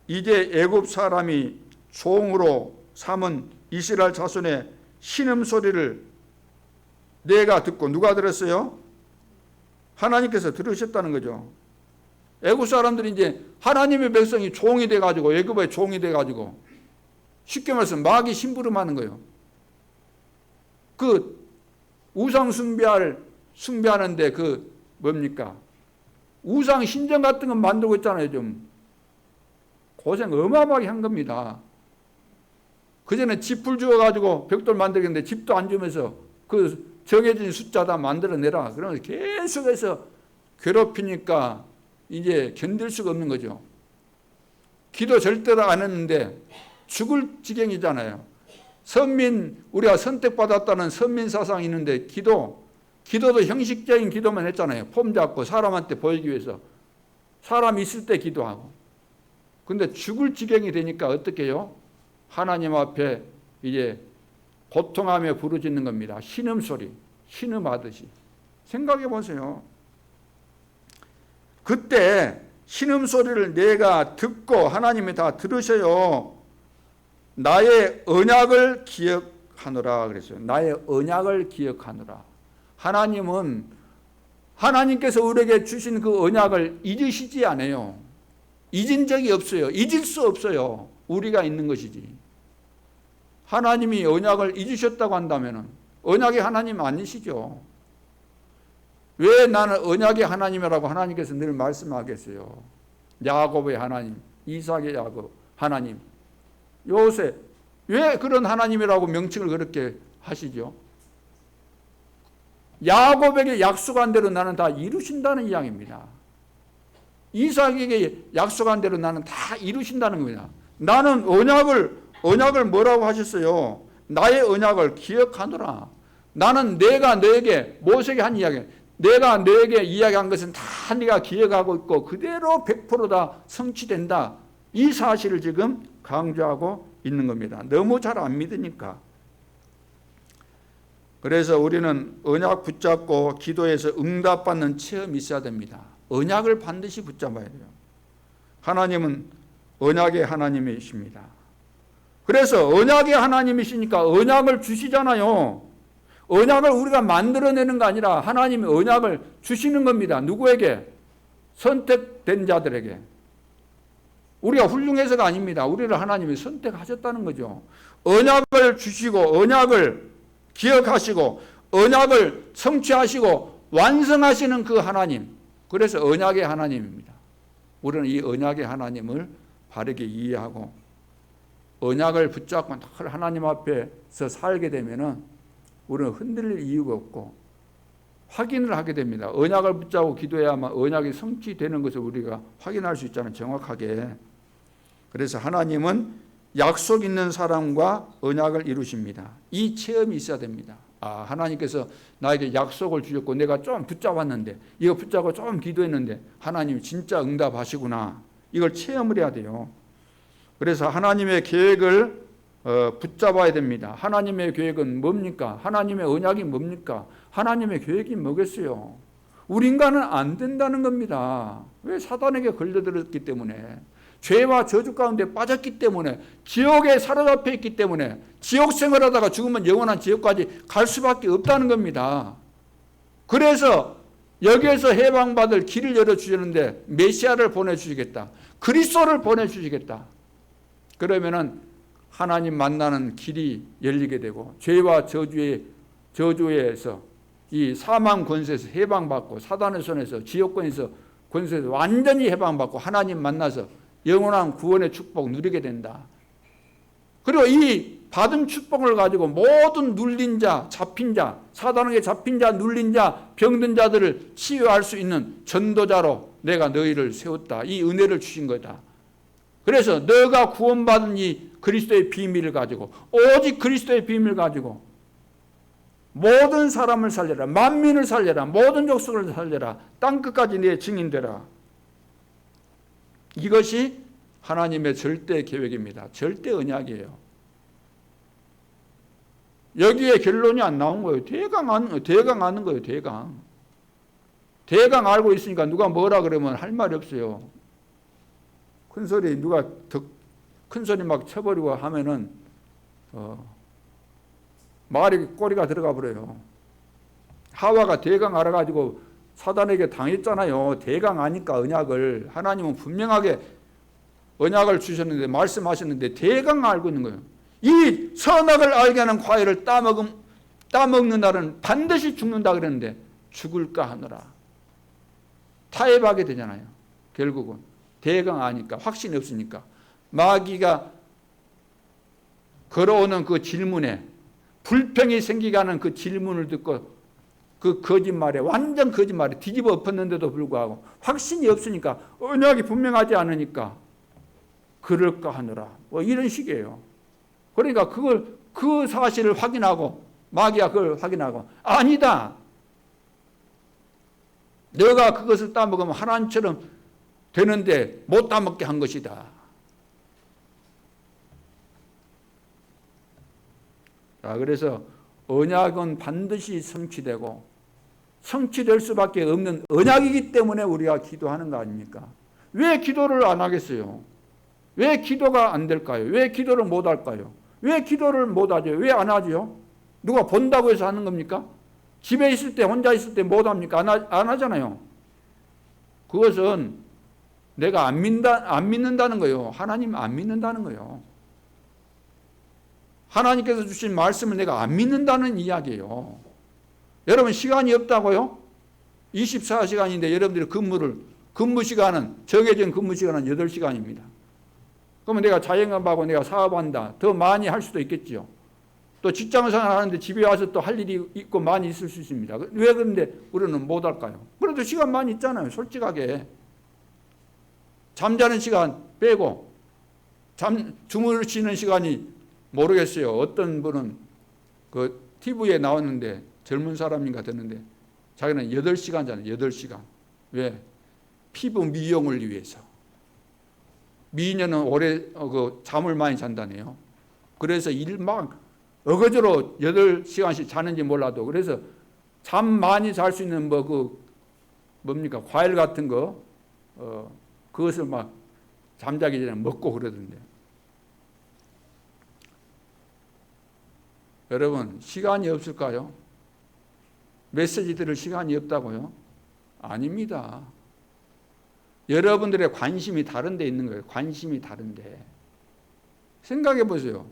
이제 애굽 사람이 종으로 삼은 이스라엘 자손의 신음소리를 내가 듣고 누가 들었어요? 하나님께서 들으셨다는 거죠. 애굽 사람들이 이제 하나님의 백성이 종이 돼가지고 애굽의 종이 돼가지고 쉽게 말해서 마귀 심부름하는 거예요. 그 우상 숭배하는데 그 뭡니까? 우상 신전 같은 거 만들고 있잖아요. 좀 고생 어마어마하게 한 겁니다. 그전에 집을 주어가지고 벽돌 만들겠는데 집도 안 주면서 그 정해진 숫자 다 만들어내라. 그러면서 계속해서 괴롭히니까 이제 견딜 수가 없는 거죠. 기도 절대로 안 했는데 죽을 지경이잖아요. 우리가 선택받았다는 선민 사상이 있는데 기도도 형식적인 기도만 했잖아요. 폼 잡고 사람한테 보이기 위해서. 사람 있을 때 기도하고. 근데 죽을 지경이 되니까 어떻게 해요? 하나님 앞에 이제 고통하며 부르짖는 겁니다. 신음소리, 신음하듯이. 생각해 보세요. 그때 신음소리를 내가 듣고 하나님이 다 들으셔요. 나의 언약을 기억하노라 그랬어요. 나의 언약을 기억하노라. 하나님은 하나님께서 우리에게 주신 그 언약을 잊으시지 않아요. 잊은 적이 없어요. 잊을 수 없어요. 우리가 있는 것이지. 하나님이 언약을 잊으셨다고 한다면 언약의 하나님 아니시죠. 왜 나는 언약의 하나님이라고 하나님께서 늘 말씀하겠어요. 야곱의 하나님, 이삭의 야곱 하나님, 요셉 왜 그런 하나님이라고 명칭을 그렇게 하시죠? 야곱에게 약속한 대로 나는 다 이루신다는 이야기입니다. 이삭에게 약속한 대로 나는 다 이루신다는 겁니다. 나는 언약을 뭐라고 하셨어요? 나의 언약을 기억하노라. 나는 내가 너에게 모세에게 한 이야기, 내가 너에게 이야기한 것은 다 네가 기억하고 있고 그대로 100% 성취된다. 이 사실을 지금 강조하고 있는 겁니다. 너무 잘 안 믿으니까. 그래서 우리는 언약 붙잡고 기도해서 응답받는 체험이 있어야 됩니다. 언약을 반드시 붙잡아야 돼요. 하나님은 언약의 하나님이십니다. 그래서 언약의 하나님이시니까 언약을 주시잖아요. 언약을 우리가 만들어내는 거 아니라 하나님이 언약을 주시는 겁니다. 누구에게? 선택된 자들에게. 우리가 훌륭해서가 아닙니다. 우리를 하나님이 선택하셨다는 거죠. 언약을 주시고 언약을 기억하시고 언약을 성취하시고 완성하시는 그 하나님. 그래서 언약의 하나님입니다. 우리는 이 언약의 하나님을 바르게 이해하고 언약을 붙잡고 하나님 앞에서 살게 되면은 우리는 흔들릴 이유가 없고 확인을 하게 됩니다. 언약을 붙잡고 기도해야만 언약이 성취되는 것을 우리가 확인할 수 있잖아요. 정확하게. 그래서 하나님은 약속 있는 사람과 언약을 이루십니다. 이 체험이 있어야 됩니다. 아, 하나님께서 나에게 약속을 주셨고 내가 좀 붙잡았는데 이거 붙잡고 좀 기도했는데 하나님이 진짜 응답하시구나. 이걸 체험을 해야 돼요. 그래서 하나님의 계획을 붙잡아야 됩니다. 하나님의 계획은 뭡니까? 하나님의 언약이 뭡니까? 하나님의 계획이 뭐겠어요? 우리 인간은 안 된다는 겁니다. 왜? 사단에게 걸려들었기 때문에, 죄와 저주 가운데 빠졌기 때문에, 지옥에 사로잡혀 있기 때문에 지옥 생활하다가 죽으면 영원한 지옥까지 갈 수밖에 없다는 겁니다. 그래서 여기에서 해방받을 길을 열어주시는데 메시아를 보내주시겠다. 그리스도를 보내주시겠다. 그러면은 하나님 만나는 길이 열리게 되고 죄와 저주에서 이 사망 권세에서 해방받고 사단의 손에서 지옥권에서 권세에서 완전히 해방받고 하나님 만나서 영원한 구원의 축복 누리게 된다. 그리고 이 받은 축복을 가지고 모든 눌린 자, 잡힌 자, 사단에게 잡힌 자, 눌린 자, 병든 자들을 치유할 수 있는 전도자로 내가 너희를 세웠다. 이 은혜를 주신 거다. 그래서 너가 구원받은 이 그리스도의 비밀을 가지고 오직 그리스도의 비밀을 가지고 모든 사람을 살려라. 만민을 살려라. 모든 족속을 살려라. 땅끝까지 내 증인되라. 이것이 하나님의 절대 계획입니다. 절대 언약이에요. 여기에 결론이 안 나온 거예요. 대강 아는 거예요. 대강 알고 있으니까 누가 뭐라 그러면 할 말이 없어요. 큰 소리 누가 더 큰 소리 막 쳐버리고 하면은 말이 꼬리가 들어가 버려요. 하와가 대강 알아가지고 사단에게 당했잖아요. 대강 아니까 언약을. 하나님은 분명하게 언약을 주셨는데 말씀하셨는데 대강 알고 있는 거예요. 이 선악을 알게 하는 과일을 따먹는 날은 반드시 죽는다 그랬는데 죽을까 하느라 타협하게 되잖아요. 결국은 대강 아니까 확신이 없으니까 마귀가 걸어오는 그 질문에 불평이 생기게 하는 그 질문을 듣고 그 거짓말에 완전 거짓말에 뒤집어 엎었는데도 불구하고 확신이 없으니까 언약이 분명하지 않으니까 그럴까 하느라 뭐 이런 식이에요. 그러니까 그 사실을 확인하고 마귀가 그걸 확인하고 아니다. 너가 그것을 따먹으면 하나님처럼 되는데 못 따먹게 한 것이다. 자, 그래서 언약은 반드시 성취되고 성취될 수밖에 없는 언약이기 때문에 우리가 기도하는 거 아닙니까? 왜 기도를 안 하겠어요? 왜 기도가 안 될까요? 왜 기도를 못 할까요? 왜 기도를 못 하죠? 왜 안 하죠? 누가 본다고 해서 하는 겁니까? 집에 있을 때 혼자 있을 때 못 합니까? 안 하잖아요. 그것은 내가 안 믿는다는 거예요. 하나님 안 믿는다는 거예요. 하나님께서 주신 말씀을 내가 안 믿는다는 이야기예요. 여러분 시간이 없다고요? 24시간인데 여러분들이 근무 시간은 정해진 근무 시간은 8시간입니다. 그러면 내가 자영업하고 내가 사업한다. 더 많이 할 수도 있겠죠. 또 직장생활 하는데 집에 와서 또 할 일이 있고 많이 있을 수 있습니다. 왜 그런데 우리는 못 할까요? 그래도 시간 많이 있잖아요. 솔직하게. 잠자는 시간 빼고 주무시는 시간이 모르겠어요. 어떤 분은 그 TV에 나왔는데 젊은 사람인가 됐는데 자기는 8시간잖아요. 8시간. 왜? 피부 미용을 위해서. 미녀는 오래 잠을 많이 잔다네요. 그래서 일 막 어거지로 8시간씩 자는지 몰라도. 그래서 잠 많이 잘 수 있는 뭡니까? 과일 같은 거, 그것을 막 잠자기 전에 먹고 그러던데. 여러분, 시간이 없을까요? 메시지 들을 시간이 없다고요? 아닙니다. 여러분들의 관심이 다른 데 있는 거예요. 관심이 다른데. 생각해 보세요.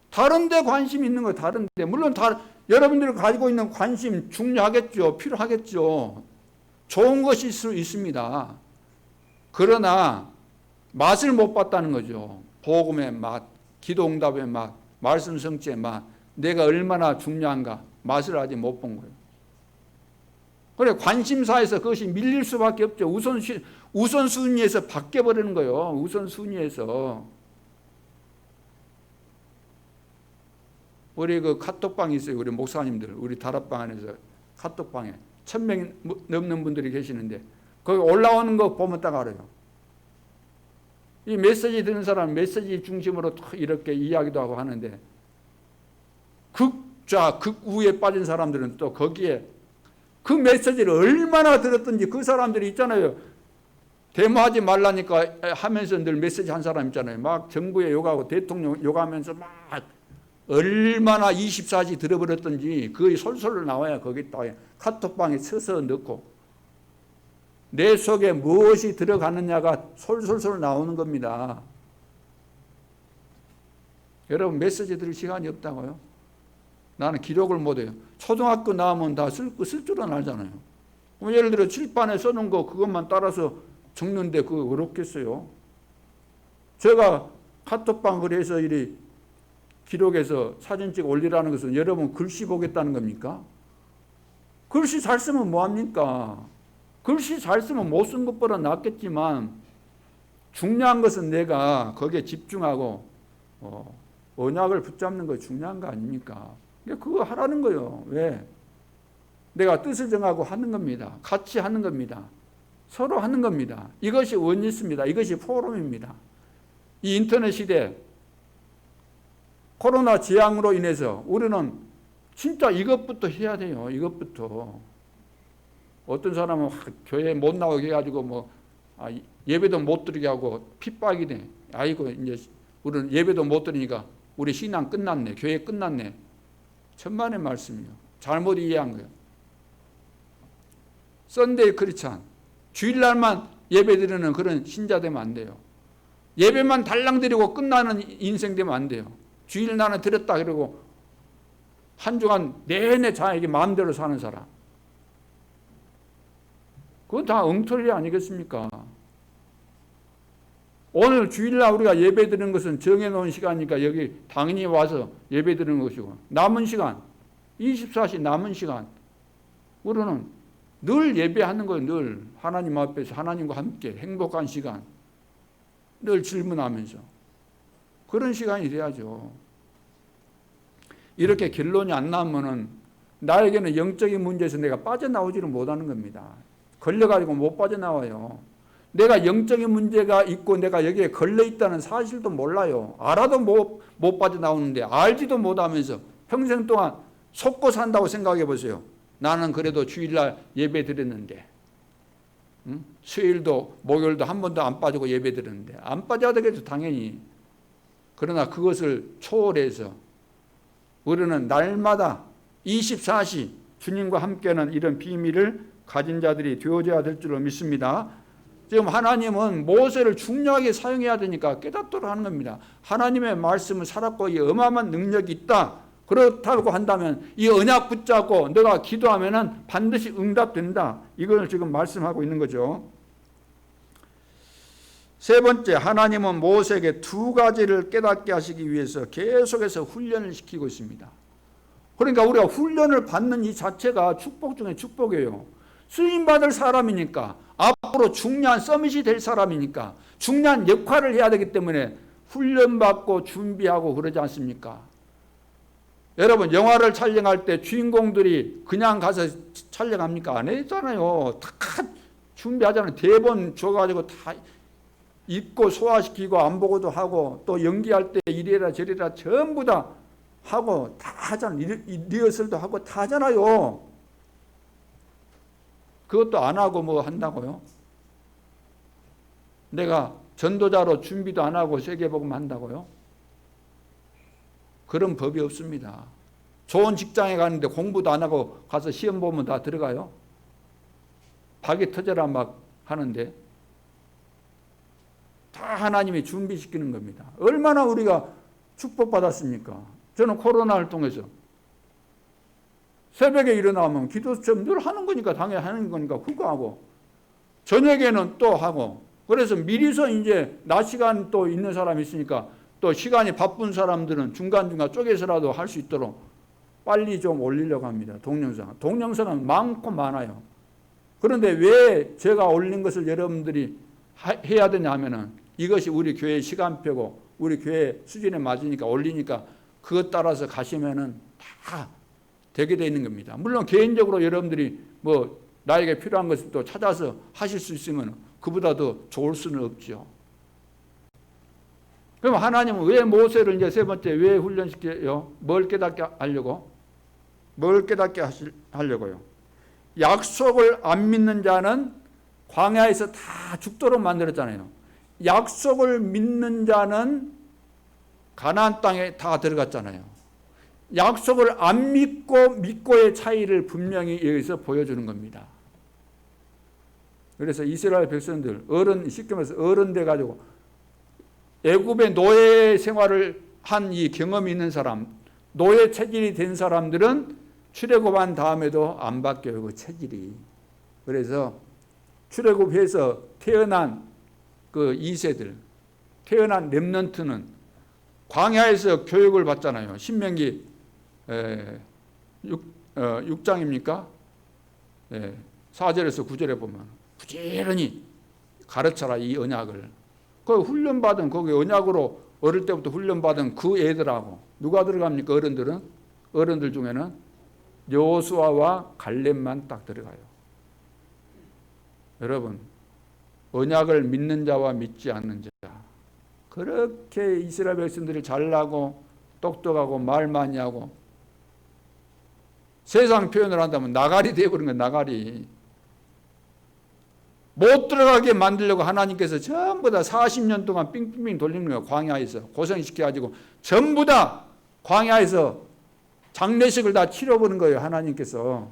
다른 데 관심이 있는 거예요. 다른 데. 물론 여러분들이 가지고 있는 관심 중요하겠죠. 필요하겠죠. 좋은 것일 수 있습니다. 그러나 맛을 못 봤다는 거죠. 복음의 맛, 기도응답의 맛, 말씀 성취의 맛, 내가 얼마나 중요한가 맛을 아직 못 본 거예요. 그래, 관심사에서 그것이 밀릴 수밖에 없죠. 우선순위에서 바뀌어버리는 거예요. 우선순위에서. 우리 그 카톡방이 있어요. 우리 목사님들, 우리 다락방 안에서 카톡방에 1000명 넘는 분들이 계시는데 거기 올라오는 거 보면 딱 알아요. 이 메시지 듣는 사람은 메시지 중심으로 이렇게 이야기도 하고 하는데 극좌, 극우에 빠진 사람들은 또 거기에 그 메시지를 얼마나 들었든지 그 사람들이 있잖아요. 데모하지 말라니까 하면서 늘 메시지 한 사람 있잖아요. 막 정부에 욕하고 대통령 욕하면서 막 얼마나 24시 들어버렸던지 그게 솔솔 나와야 거기다 카톡방에 쳐서 넣고 내 속에 무엇이 들어가느냐가 솔솔솔 나오는 겁니다. 여러분, 메시지 들을 시간이 없다고요? 나는 기록을 못해요. 초등학교 나오면 다 쓸 줄은 알잖아요. 예를 들어 칠판에 써놓은 거 그것만 따라서 적는데 그거 어렵겠어요? 제가 카톡방 그래서 이리 기록해서 사진 찍어 올리라는 것은 여러분 글씨 보겠다는 겁니까? 글씨 잘 쓰면 뭐합니까? 글씨 잘 쓰면 못 쓴 것보다 낫겠지만 중요한 것은 내가 거기에 집중하고 언약을 붙잡는 거 중요한 거 아닙니까? 그거 하라는 거예요. 왜? 내가 뜻을 정하고 하는 겁니다. 같이 하는 겁니다. 서로 하는 겁니다. 이것이 원리스입니다. 이것이 포럼입니다. 이 인터넷 시대 코로나 재앙으로 인해서 우리는 진짜 이것부터 해야 돼요. 이것부터. 어떤 사람은 교회 못 나오게 해가지고 예배도 못 드리게 하고 핍박이 돼. 아이고 이제 우리는 예배도 못 드리니까 우리 신앙 끝났네. 교회 끝났네. 천만의 말씀이요. 잘못 이해한 거예요. 썬데이 크리스찬. 주일날만 예배 드리는 그런 신자 되면 안 돼요. 예배만 달랑 드리고 끝나는 인생 되면 안 돼요. 주일 나는 드렸다 그러고 한 주간 내내 자에게 마음대로 사는 사람. 그건 다 엉터리 아니겠습니까? 오늘 주일날 우리가 예배 드리는 것은 정해놓은 시간이니까 여기 당연히 와서 예배 드리는 것이고 남은 시간 24시 남은 시간 우리는 늘 예배하는 거예요. 늘 하나님 앞에서 하나님과 함께 행복한 시간 늘 질문하면서 그런 시간이 돼야죠. 이렇게 결론이 안 나오면은 나에게는 영적인 문제에서 내가 빠져나오지를 못하는 겁니다. 걸려가지고 못 빠져나와요. 내가 영적인 문제가 있고 내가 여기에 걸려있다는 사실도 몰라요. 알아도 못 빠져나오는데 알지도 못하면서 평생 동안 속고 산다고 생각해 보세요. 나는 그래도 주일날 예배 드렸는데 수요일도 목요일도 한 번도 안 빠지고 예배 드렸는데 안 빠져야 되겠죠. 당연히. 그러나 그것을 초월해서 우리는 날마다 24시 주님과 함께하는 이런 비밀을 가진 자들이 되어져야 될 줄로 믿습니다. 지금 하나님은 모세를 중요하게 사용해야 되니까 깨닫도록 하는 겁니다. 하나님의 말씀을 살았고 이 어마어마한 능력이 있다. 그렇다고 한다면 이 언약 붙잡고 너가 기도하면 반드시 응답된다. 이걸 지금 말씀하고 있는 거죠. 세 번째, 하나님은 모세에게 두 가지를 깨닫게 하시기 위해서 계속해서 훈련을 시키고 있습니다. 그러니까 우리가 훈련을 받는 이 자체가 축복 중에 축복이에요. 쓰임받을 사람이니까 앞으로 중요한 서밋이 될 사람이니까 중요한 역할을 해야 되기 때문에 훈련받고 준비하고 그러지 않습니까? 여러분 영화를 촬영할 때 주인공들이 그냥 가서 촬영합니까? 안 했잖아요. 다 준비하잖아요. 대본 줘가지고 다 읽고 소화시키고 안 보고도 하고 또 연기할 때 이래라 저래라 전부 다 하고 다 하잖아요. 리허설도 하고 다 하잖아요. 그것도 안 하고 뭐 한다고요? 내가 전도자로 준비도 안 하고 세계복음 한다고요? 그런 법이 없습니다. 좋은 직장에 가는데 공부도 안 하고 가서 시험 보면 다 들어가요? 박이 터져라 막 하는데 다 하나님이 준비시키는 겁니다. 얼마나 우리가 축복받았습니까? 저는 코로나를 통해서 새벽에 일어나면 기도 좀 늘 하는 거니까 당연히 하는 거니까 그거 하고 저녁에는 또 하고 그래서 미리서 이제 낮 시간 또 있는 사람이 있으니까 또 시간이 바쁜 사람들은 중간중간 쪼개서라도 할 수 있도록 빨리 좀 올리려고 합니다. 동영상. 동영상은 많고 많아요. 그런데 왜 제가 올린 것을 여러분들이 해야 되냐 하면은 이것이 우리 교회 시간표고 우리 교회 수준에 맞으니까 올리니까 그것 따라서 가시면은 다 되게 되어 있는 겁니다. 물론 개인적으로 여러분들이 뭐 나에게 필요한 것을 또 찾아서 하실 수 있으면 그보다 더 좋을 수는 없죠. 그럼 하나님은 왜 모세를 이제 세 번째 왜 훈련시켜요? 뭘 깨닫게 하려고? 뭘 깨닫게 하려고요? 약속을 안 믿는 자는 광야에서 다 죽도록 만들었잖아요. 약속을 믿는 자는 가나안 땅에 다 들어갔잖아요. 약속을 안 믿고 믿고의 차이를 분명히 여기서 보여주는 겁니다. 그래서 이스라엘 백성들 쉽게 말해서 어른 돼 가지고 애굽의 노예 생활을 한 이 경험이 있는 사람, 노예 체질이 된 사람들은 출애굽한 다음에도 안 바뀌어요. 그 체질이. 그래서 출애굽해서 태어난 그 2세들, 태어난 렘넌트는 광야에서 교육을 받잖아요. 신명기 6장입니까? 4절에서 9절에 보면 부지런히 가르쳐라 이 언약을. 그 훈련받은 거기 언약으로 어릴 때부터 훈련받은 그 애들하고 누가 들어갑니까? 어른들 중에는 여호수아와 갈렙만 딱 들어가요. 여러분 언약을 믿는 자와 믿지 않는 자 그렇게 이스라엘 백성들이 잘나고 똑똑하고 말 많이 하고 세상 표현을 한다면 나가리 되어버린 거예요. 나가리. 못 들어가게 만들려고 하나님께서 전부 다 40년 동안 빙빙빙 돌리는 거예요. 광야에서 고생시켜가지고 전부 다 광야에서 장례식을 다 치러보는 거예요. 하나님께서.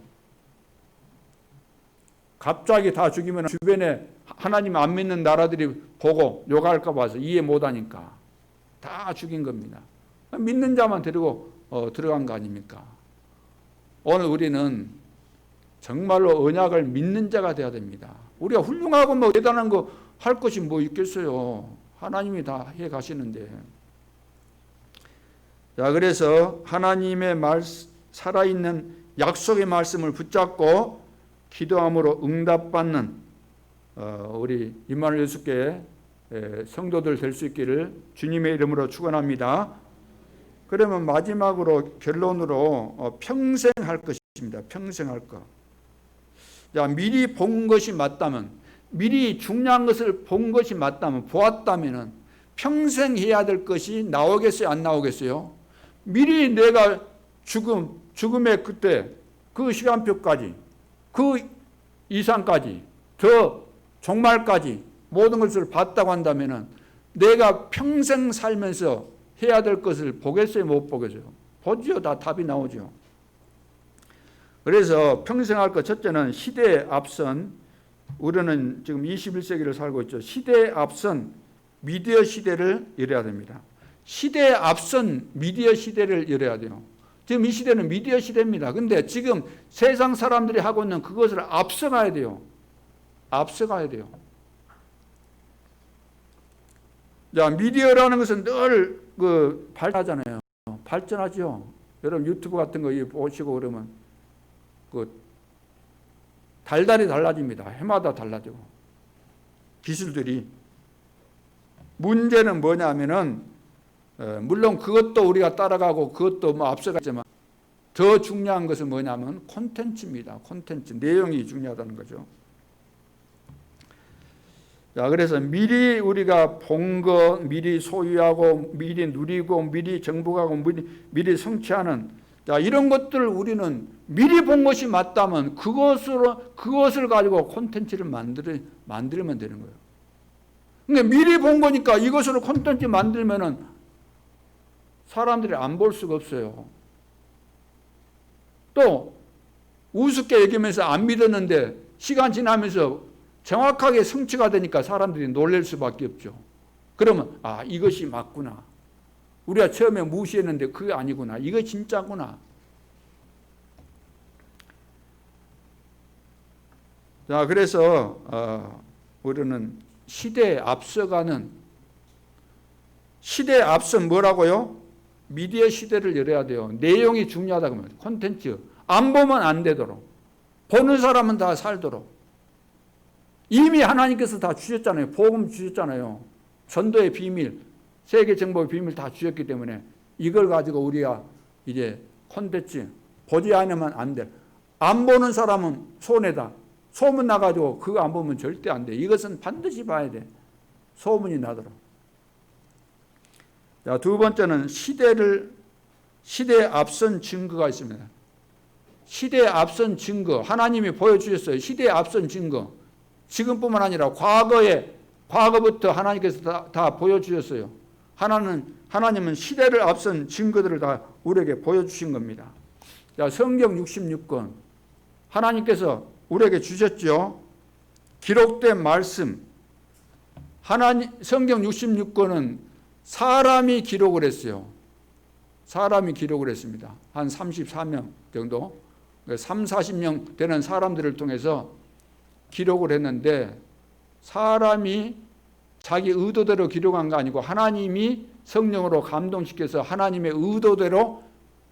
갑자기 다 죽이면 주변에 하나님 안 믿는 나라들이 보고 욕할까 봐서 이해 못하니까 다 죽인 겁니다. 믿는 자만 데리고 들어간 거 아닙니까? 오늘 우리는 정말로 언약을 믿는 자가 되어야 됩니다. 우리가 훌륭하고 뭐 대단한 거 할 것이 뭐 있겠어요. 하나님이 다 해 가시는데. 자, 그래서 하나님의 살아있는 약속의 말씀을 붙잡고 기도함으로 응답받는 우리 임마누엘 예수께 성도들 될 수 있기를 주님의 이름으로 축원합니다. 그러면 마지막으로 결론으로 평생 할 것입니다. 평생 할 것. 자, 미리 본 것이 맞다면, 미리 중요한 것을 본 것이 맞다면, 보았다면 평생 해야 될 것이 나오겠어요? 안 나오겠어요? 미리 내가 죽음의 그때 그 시간표까지 그 이상까지 더 종말까지 모든 것을 봤다고 한다면 내가 평생 살면서 해야 될 것을 보겠어요? 못 보겠어요? 보지요. 다 답이 나오죠. 그래서 평생 할 것 첫째는 시대에 앞선 우리는 지금 21세기를 살고 있죠. 시대에 앞선 미디어 시대를 열어야 됩니다. 시대에 앞선 미디어 시대를 열어야 돼요. 지금 이 시대는 미디어 시대입니다. 근데 지금 세상 사람들이 하고 있는 그것을 앞서가야 돼요. 앞서가야 돼요. 자, 미디어라는 것은 늘 발전하잖아요. 발전하죠. 여러분 유튜브 같은 거 보시고 그러면 달달이 달라집니다. 해마다 달라지고. 기술들이. 문제는 뭐냐면은 물론 그것도 우리가 따라가고 그것도 뭐 앞서가지만 더 중요한 것은 뭐냐면 콘텐츠입니다. 콘텐츠. 내용이 중요하다는 거죠. 자, 그래서 미리 우리가 본 거, 미리 소유하고, 미리 누리고, 미리 정복하고, 미리 성취하는, 자, 이런 것들을 우리는 미리 본 것이 맞다면 그것을 가지고 콘텐츠를 만들면 되는 거예요. 그러니까 미리 본 거니까 이것으로 콘텐츠 만들면은 사람들이 안 볼 수가 없어요. 또 우습게 얘기하면서 안 믿었는데 시간 지나면서 정확하게 성취가 되니까 사람들이 놀랄 수밖에 없죠. 그러면 이것이 맞구나. 우리가 처음에 무시했는데 그게 아니구나. 이거 진짜구나. 자, 그래서 우리는 시대에 앞서 뭐라고요? 미디어 시대를 열어야 돼요. 내용이 중요하다고 합니다. 콘텐츠. 안 보면 안 되도록. 보는 사람은 다 살도록. 이미 하나님께서 다 주셨잖아요. 복음 주셨잖아요. 전도의 비밀, 세계 정복의 비밀 다 주셨기 때문에 이걸 가지고 우리가 이제 콘텐츠 보지 않으면 안 돼. 안 보는 사람은 손해다. 소문 나가지고 그거 안 보면 절대 안 돼. 이것은 반드시 봐야 돼. 소문이 나도록. 자, 두 번째는 시대에 앞선 증거가 있습니다. 시대에 앞선 증거. 하나님이 보여주셨어요. 시대에 앞선 증거. 지금뿐만 아니라 과거부터 하나님께서 다 보여주셨어요. 하나님은 시대를 앞선 증거들을 다 우리에게 보여주신 겁니다. 자, 성경 66권. 하나님께서 우리에게 주셨죠. 기록된 말씀. 성경 66권은 사람이 기록을 했어요. 사람이 기록을 했습니다. 한 34명 정도. 3, 40명 되는 사람들을 통해서 기록을 했는데 사람이 자기 의도대로 기록한 거 아니고 하나님이 성령으로 감동시켜서 하나님의 의도대로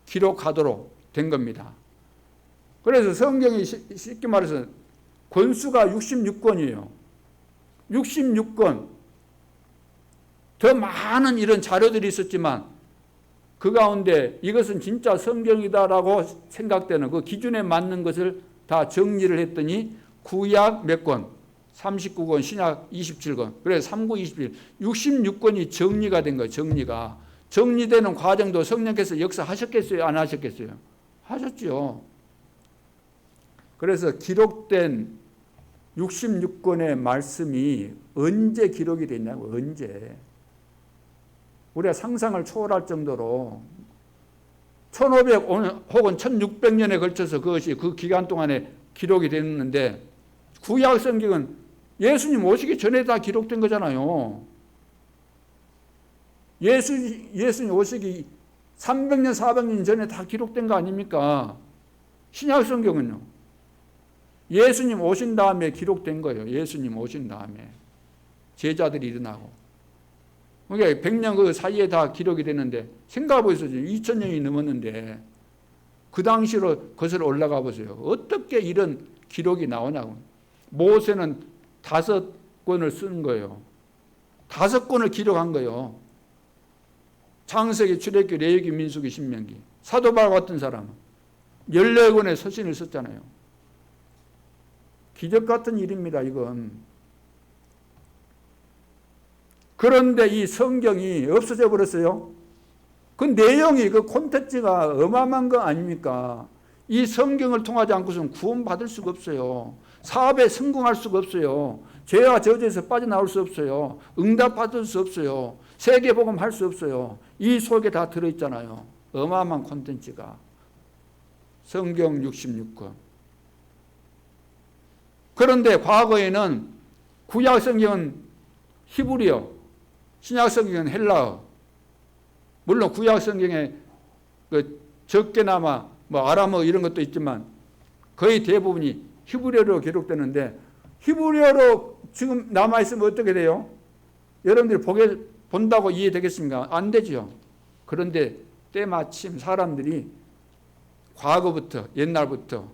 기록하도록 된 겁니다. 그래서 성경이 쉽게 말해서 권수가 66권이에요. 66권. 더 많은 이런 자료들이 있었지만 그 가운데 이것은 진짜 성경이다라고 생각되는 그 기준에 맞는 것을 다 정리를 했더니 구약 몇 권? 39권, 신약 27권. 그래서 39, 21. 66권이 정리가 된 거예요. 정리가. 정리되는 과정도 성령께서 역사하셨겠어요? 안 하셨겠어요? 하셨죠. 그래서 기록된 66권의 말씀이 언제 기록이 됐냐고. 언제. 우리가 상상을 초월할 정도로 1500 혹은 1600년에 걸쳐서 그것이 그 기간 동안에 기록이 됐는데 구약 성경은 예수님 오시기 전에 다 기록된 거잖아요. 예수님 오시기 300년 400년 전에 다 기록된 거 아닙니까? 신약 성경은요. 예수님 오신 다음에 기록된 거예요. 예수님 오신 다음에 제자들이 일어나고. 그러니까 100년 그 사이에 다 기록이 됐는데 생각해 보세요. 2000년이 넘었는데 그 당시로 거슬러 올라가 보세요. 어떻게 이런 기록이 나오냐고. 모세는 5권을 쓴 거예요. 5권을 기록한 거예요. 창세기, 출애굽기, 레위기, 민수기, 신명기. 사도 바울 같은 사람은 14권의 서신을 썼잖아요. 기적 같은 일입니다. 이건. 그런데 이 성경이 없어져 버렸어요. 그 내용이 그 콘텐츠가 어마어마한 거 아닙니까? 이 성경을 통하지 않고서는 구원받을 수가 없어요. 사업에 성공할 수가 없어요. 죄와 저주에서 빠져나올 수 없어요. 응답받을 수 없어요. 세계복음 할 수 없어요. 이 속에 다 들어있잖아요. 어마어마한 콘텐츠가. 성경 66권. 그런데 과거에는 구약 성경은 히브리어, 신약 성경은 헬라어. 물론 구약 성경에 그 적게나마 뭐 아람어 이런 것도 있지만 거의 대부분이 히브리어로 기록되는데 히브리어로 지금 남아있으면 어떻게 돼요? 여러분들이 본다고 이해되겠습니까? 안 되죠. 그런데 때마침 사람들이 과거부터 옛날부터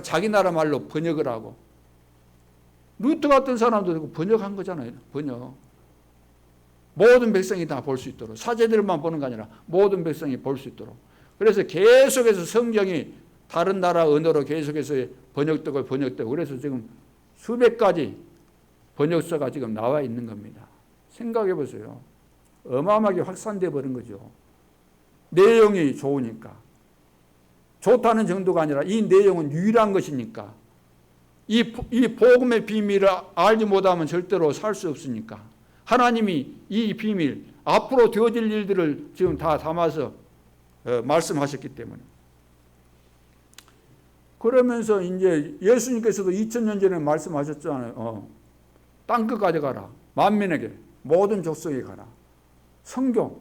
자기 나라 말로 번역을 하고 루터 같은 사람도 번역한 거잖아요. 번역. 모든 백성이 다 볼 수 있도록. 사제들만 보는 게 아니라 모든 백성이 볼 수 있도록. 그래서 계속해서 성경이 다른 나라 언어로 계속해서 번역되고 그래서 지금 수백 가지 번역서가 지금 나와 있는 겁니다. 생각해 보세요. 어마어마하게 확산돼 버린 거죠. 내용이 좋으니까. 좋다는 정도가 아니라 이 내용은 유일한 것이니까. 이 복음의 비밀을 알지 못하면 절대로 살 수 없으니까. 하나님이 이 비밀, 앞으로 되어질 일들을 지금 다 담아서 말씀하셨기 때문에. 그러면서 이제 예수님께서도 2000년 전에 말씀하셨잖아요. 땅끝 가져가라. 만민에게, 모든 족속에 가라. 성경.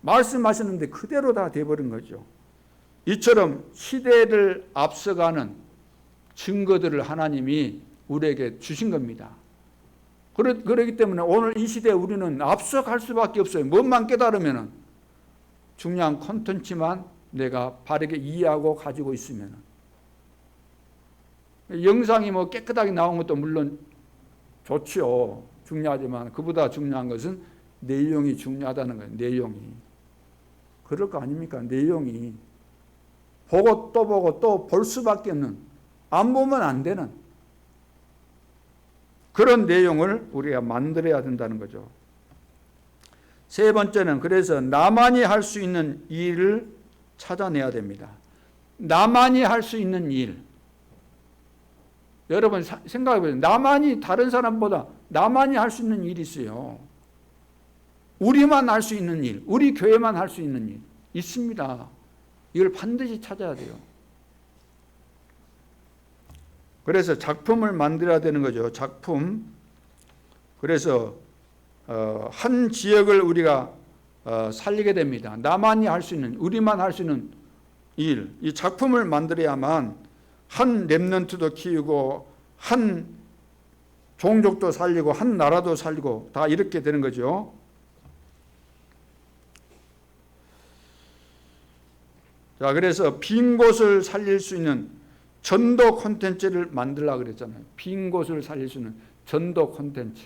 말씀하셨는데 그대로 다 돼버린 거죠. 이처럼 시대를 앞서가는 증거들을 하나님이 우리에게 주신 겁니다. 그렇기 때문에 오늘 이 시대에 우리는 앞서갈 수밖에 없어요. 뭔만 깨달으면 중요한 콘텐츠만 내가 바르게 이해하고 가지고 있으면. 영상이 뭐 깨끗하게 나온 것도 물론 좋죠. 중요하지만 그보다 중요한 것은 내용이 중요하다는 거예요. 내용이. 그럴 거 아닙니까? 내용이. 보고 또 보고 또 볼 수밖에 없는, 안 보면 안 되는 그런 내용을 우리가 만들어야 된다는 거죠. 세 번째는 그래서 나만이 할 수 있는 일을 찾아내야 됩니다. 나만이 할 수 있는 일. 여러분 생각해 보세요. 나만이 다른 사람보다 나만이 할 수 있는 일이 있어요. 우리만 할 수 있는 일, 우리 교회만 할 수 있는 일 있습니다. 이걸 반드시 찾아야 돼요. 그래서 작품을 만들어야 되는 거죠. 작품. 그래서 한 지역을 우리가 살리게 됩니다. 나만이 할 수 있는, 우리만 할 수 있는 일, 이 작품을 만들어야만 한 렘넌트도 키우고 한 종족도 살리고 한 나라도 살리고 다 이렇게 되는 거죠. 자, 그래서 빈 곳을 살릴 수 있는 전도 콘텐츠를 만들려고 그랬잖아요. 빈 곳을 살릴 수 있는 전도 콘텐츠.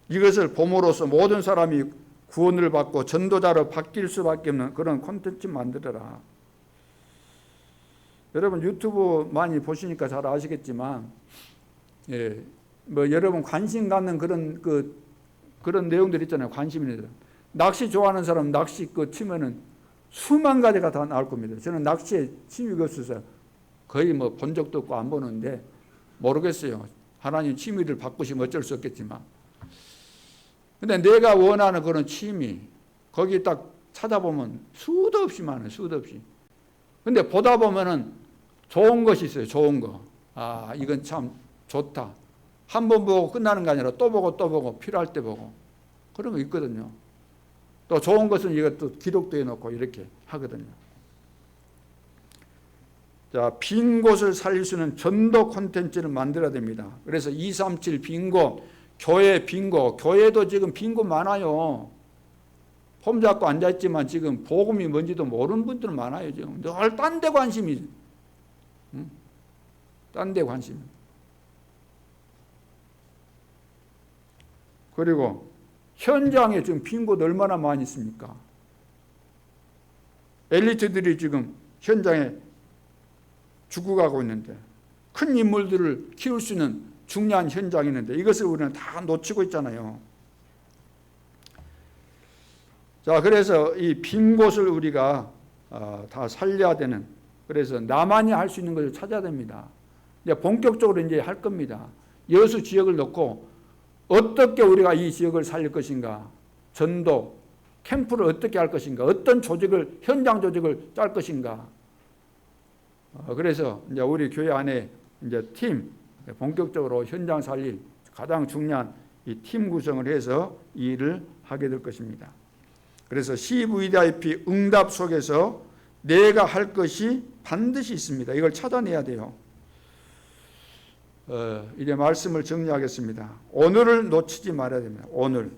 이것을 봄으로써 모든 사람이 구원을 받고 전도자로 바뀔 수밖에 없는 그런 콘텐츠 만들어라. 여러분 유튜브 많이 보시니까 잘 아시겠지만, 뭐 여러분 관심 갖는 그런 내용들 있잖아요. 관심이. 낚시 좋아하는 사람 낚시 치면은 수만 가지가 다 나올 겁니다. 저는 낚시에 취미가 없어서 거의 뭐 본 적도 없고 안 보는데 모르겠어요. 하나님 취미를 바꾸시면 어쩔 수 없겠지만. 근데 내가 원하는 그런 취미, 거기 딱 찾아보면 수도 없이 많아요. 수도 없이. 근데 보다 보면은 좋은 것이 있어요. 좋은 거. 아, 이건 참 좋다. 한 번 보고 끝나는 게 아니라 또 보고 필요할 때 보고. 그런 거 있거든요. 또 좋은 것은 이것도 기록도 해놓고 이렇게 하거든요. 자, 빈 곳을 살릴 수 있는 전도 콘텐츠를 만들어야 됩니다. 그래서 237 빈곳, 교회 빈곳, 교회도 지금 빈곳 많아요. 폼 잡고 앉아있지만 지금 복음이 뭔지도 모르는 분들은 많아요. 지금 늘 딴 데 관심이, 딴 데 관심. 그리고 현장에 지금 빈 곳 얼마나 많이 있습니까? 엘리트들이 지금 현장에 죽어가고 있는데, 큰 인물들을 키울 수 있는 중요한 현장이 있는데 이것을 우리는 다 놓치고 있잖아요. 자, 그래서 이 빈 곳을 우리가 다 살려야 되는, 그래서 나만이 할 수 있는 것을 찾아야 됩니다. 이제 본격적으로 이제 할 겁니다. 여수 지역을 놓고 어떻게 우리가 이 지역을 살릴 것인가, 전도, 캠프를 어떻게 할 것인가, 어떤 조직을, 현장 조직을 짤 것인가. 그래서 이제 우리 교회 안에 이제 팀, 본격적으로 현장 살릴 가장 중요한 이 팀 구성을 해서 이 일을 하게 될 것입니다. 그래서 CVDIP 응답 속에서 내가 할 것이 반드시 있습니다. 이걸 찾아내야 돼요. 이제 말씀을 정리하겠습니다. 오늘을 놓치지 말아야 됩니다. 오늘.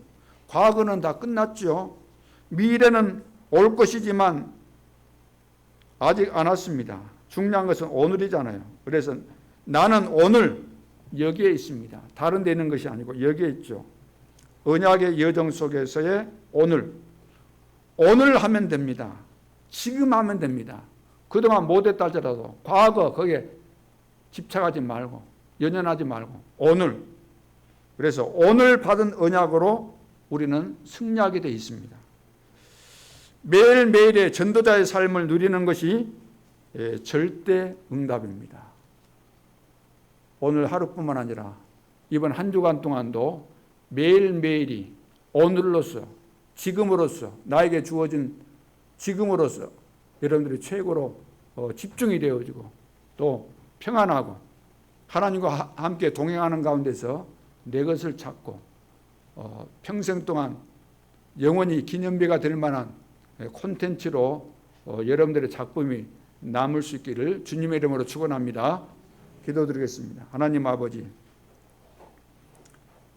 과거는 다 끝났죠. 미래는 올 것이지만 아직 안 왔습니다. 중요한 것은 오늘이잖아요. 그래서 나는 오늘 여기에 있습니다. 다른 데 있는 것이 아니고 여기에 있죠. 언약의 여정 속에서의 오늘. 오늘 하면 됩니다. 지금 하면 됩니다. 그동안 못했다 하더라도 과거 거기에 집착하지 말고 연연하지 말고 오늘. 그래서 오늘 받은 언약으로 우리는 승리하게 되어 있습니다. 매일매일의 전도자의 삶을 누리는 것이 절대 응답입니다. 오늘 하루뿐만 아니라 이번 한 주간 동안도 매일매일이 오늘로서, 지금으로서, 나에게 주어진 지금으로서 여러분들이 최고로 집중이 되어지고 또 평안하고 하나님과 함께 동행하는 가운데서 내 것을 찾고 평생 동안 영원히 기념비가 될 만한 콘텐츠로 여러분들의 작품이 남을 수 있기를 주님의 이름으로 축원합니다. 기도드리겠습니다. 하나님 아버지,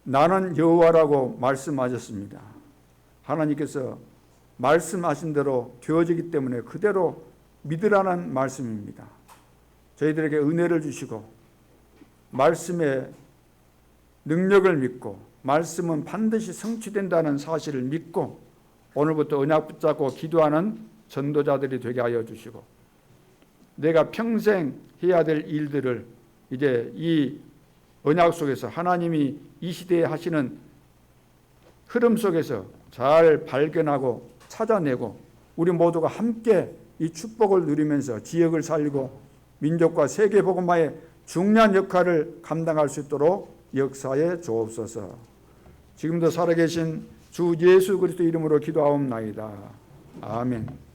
나는 여호와라고 말씀하셨습니다. 하나님께서 말씀하신 대로 되어지기 때문에 그대로 믿으라는 말씀입니다. 저희들에게 은혜를 주시고 말씀의 능력을 믿고 말씀은 반드시 성취된다는 사실을 믿고 오늘부터 언약 붙잡고 기도하는 전도자들이 되게 하여 주시고 내가 평생 해야 될 일들을 이제 이 언약 속에서 하나님이 이 시대에 하시는 흐름 속에서 잘 발견하고 찾아내고 우리 모두가 함께 이 축복을 누리면서 지역을 살리고 민족과 세계 복음화의 중요한 역할을 감당할 수 있도록 역사에 주옵소서. 지금도 살아계신 주 예수 그리스도 이름으로 기도하옵나이다. 아멘.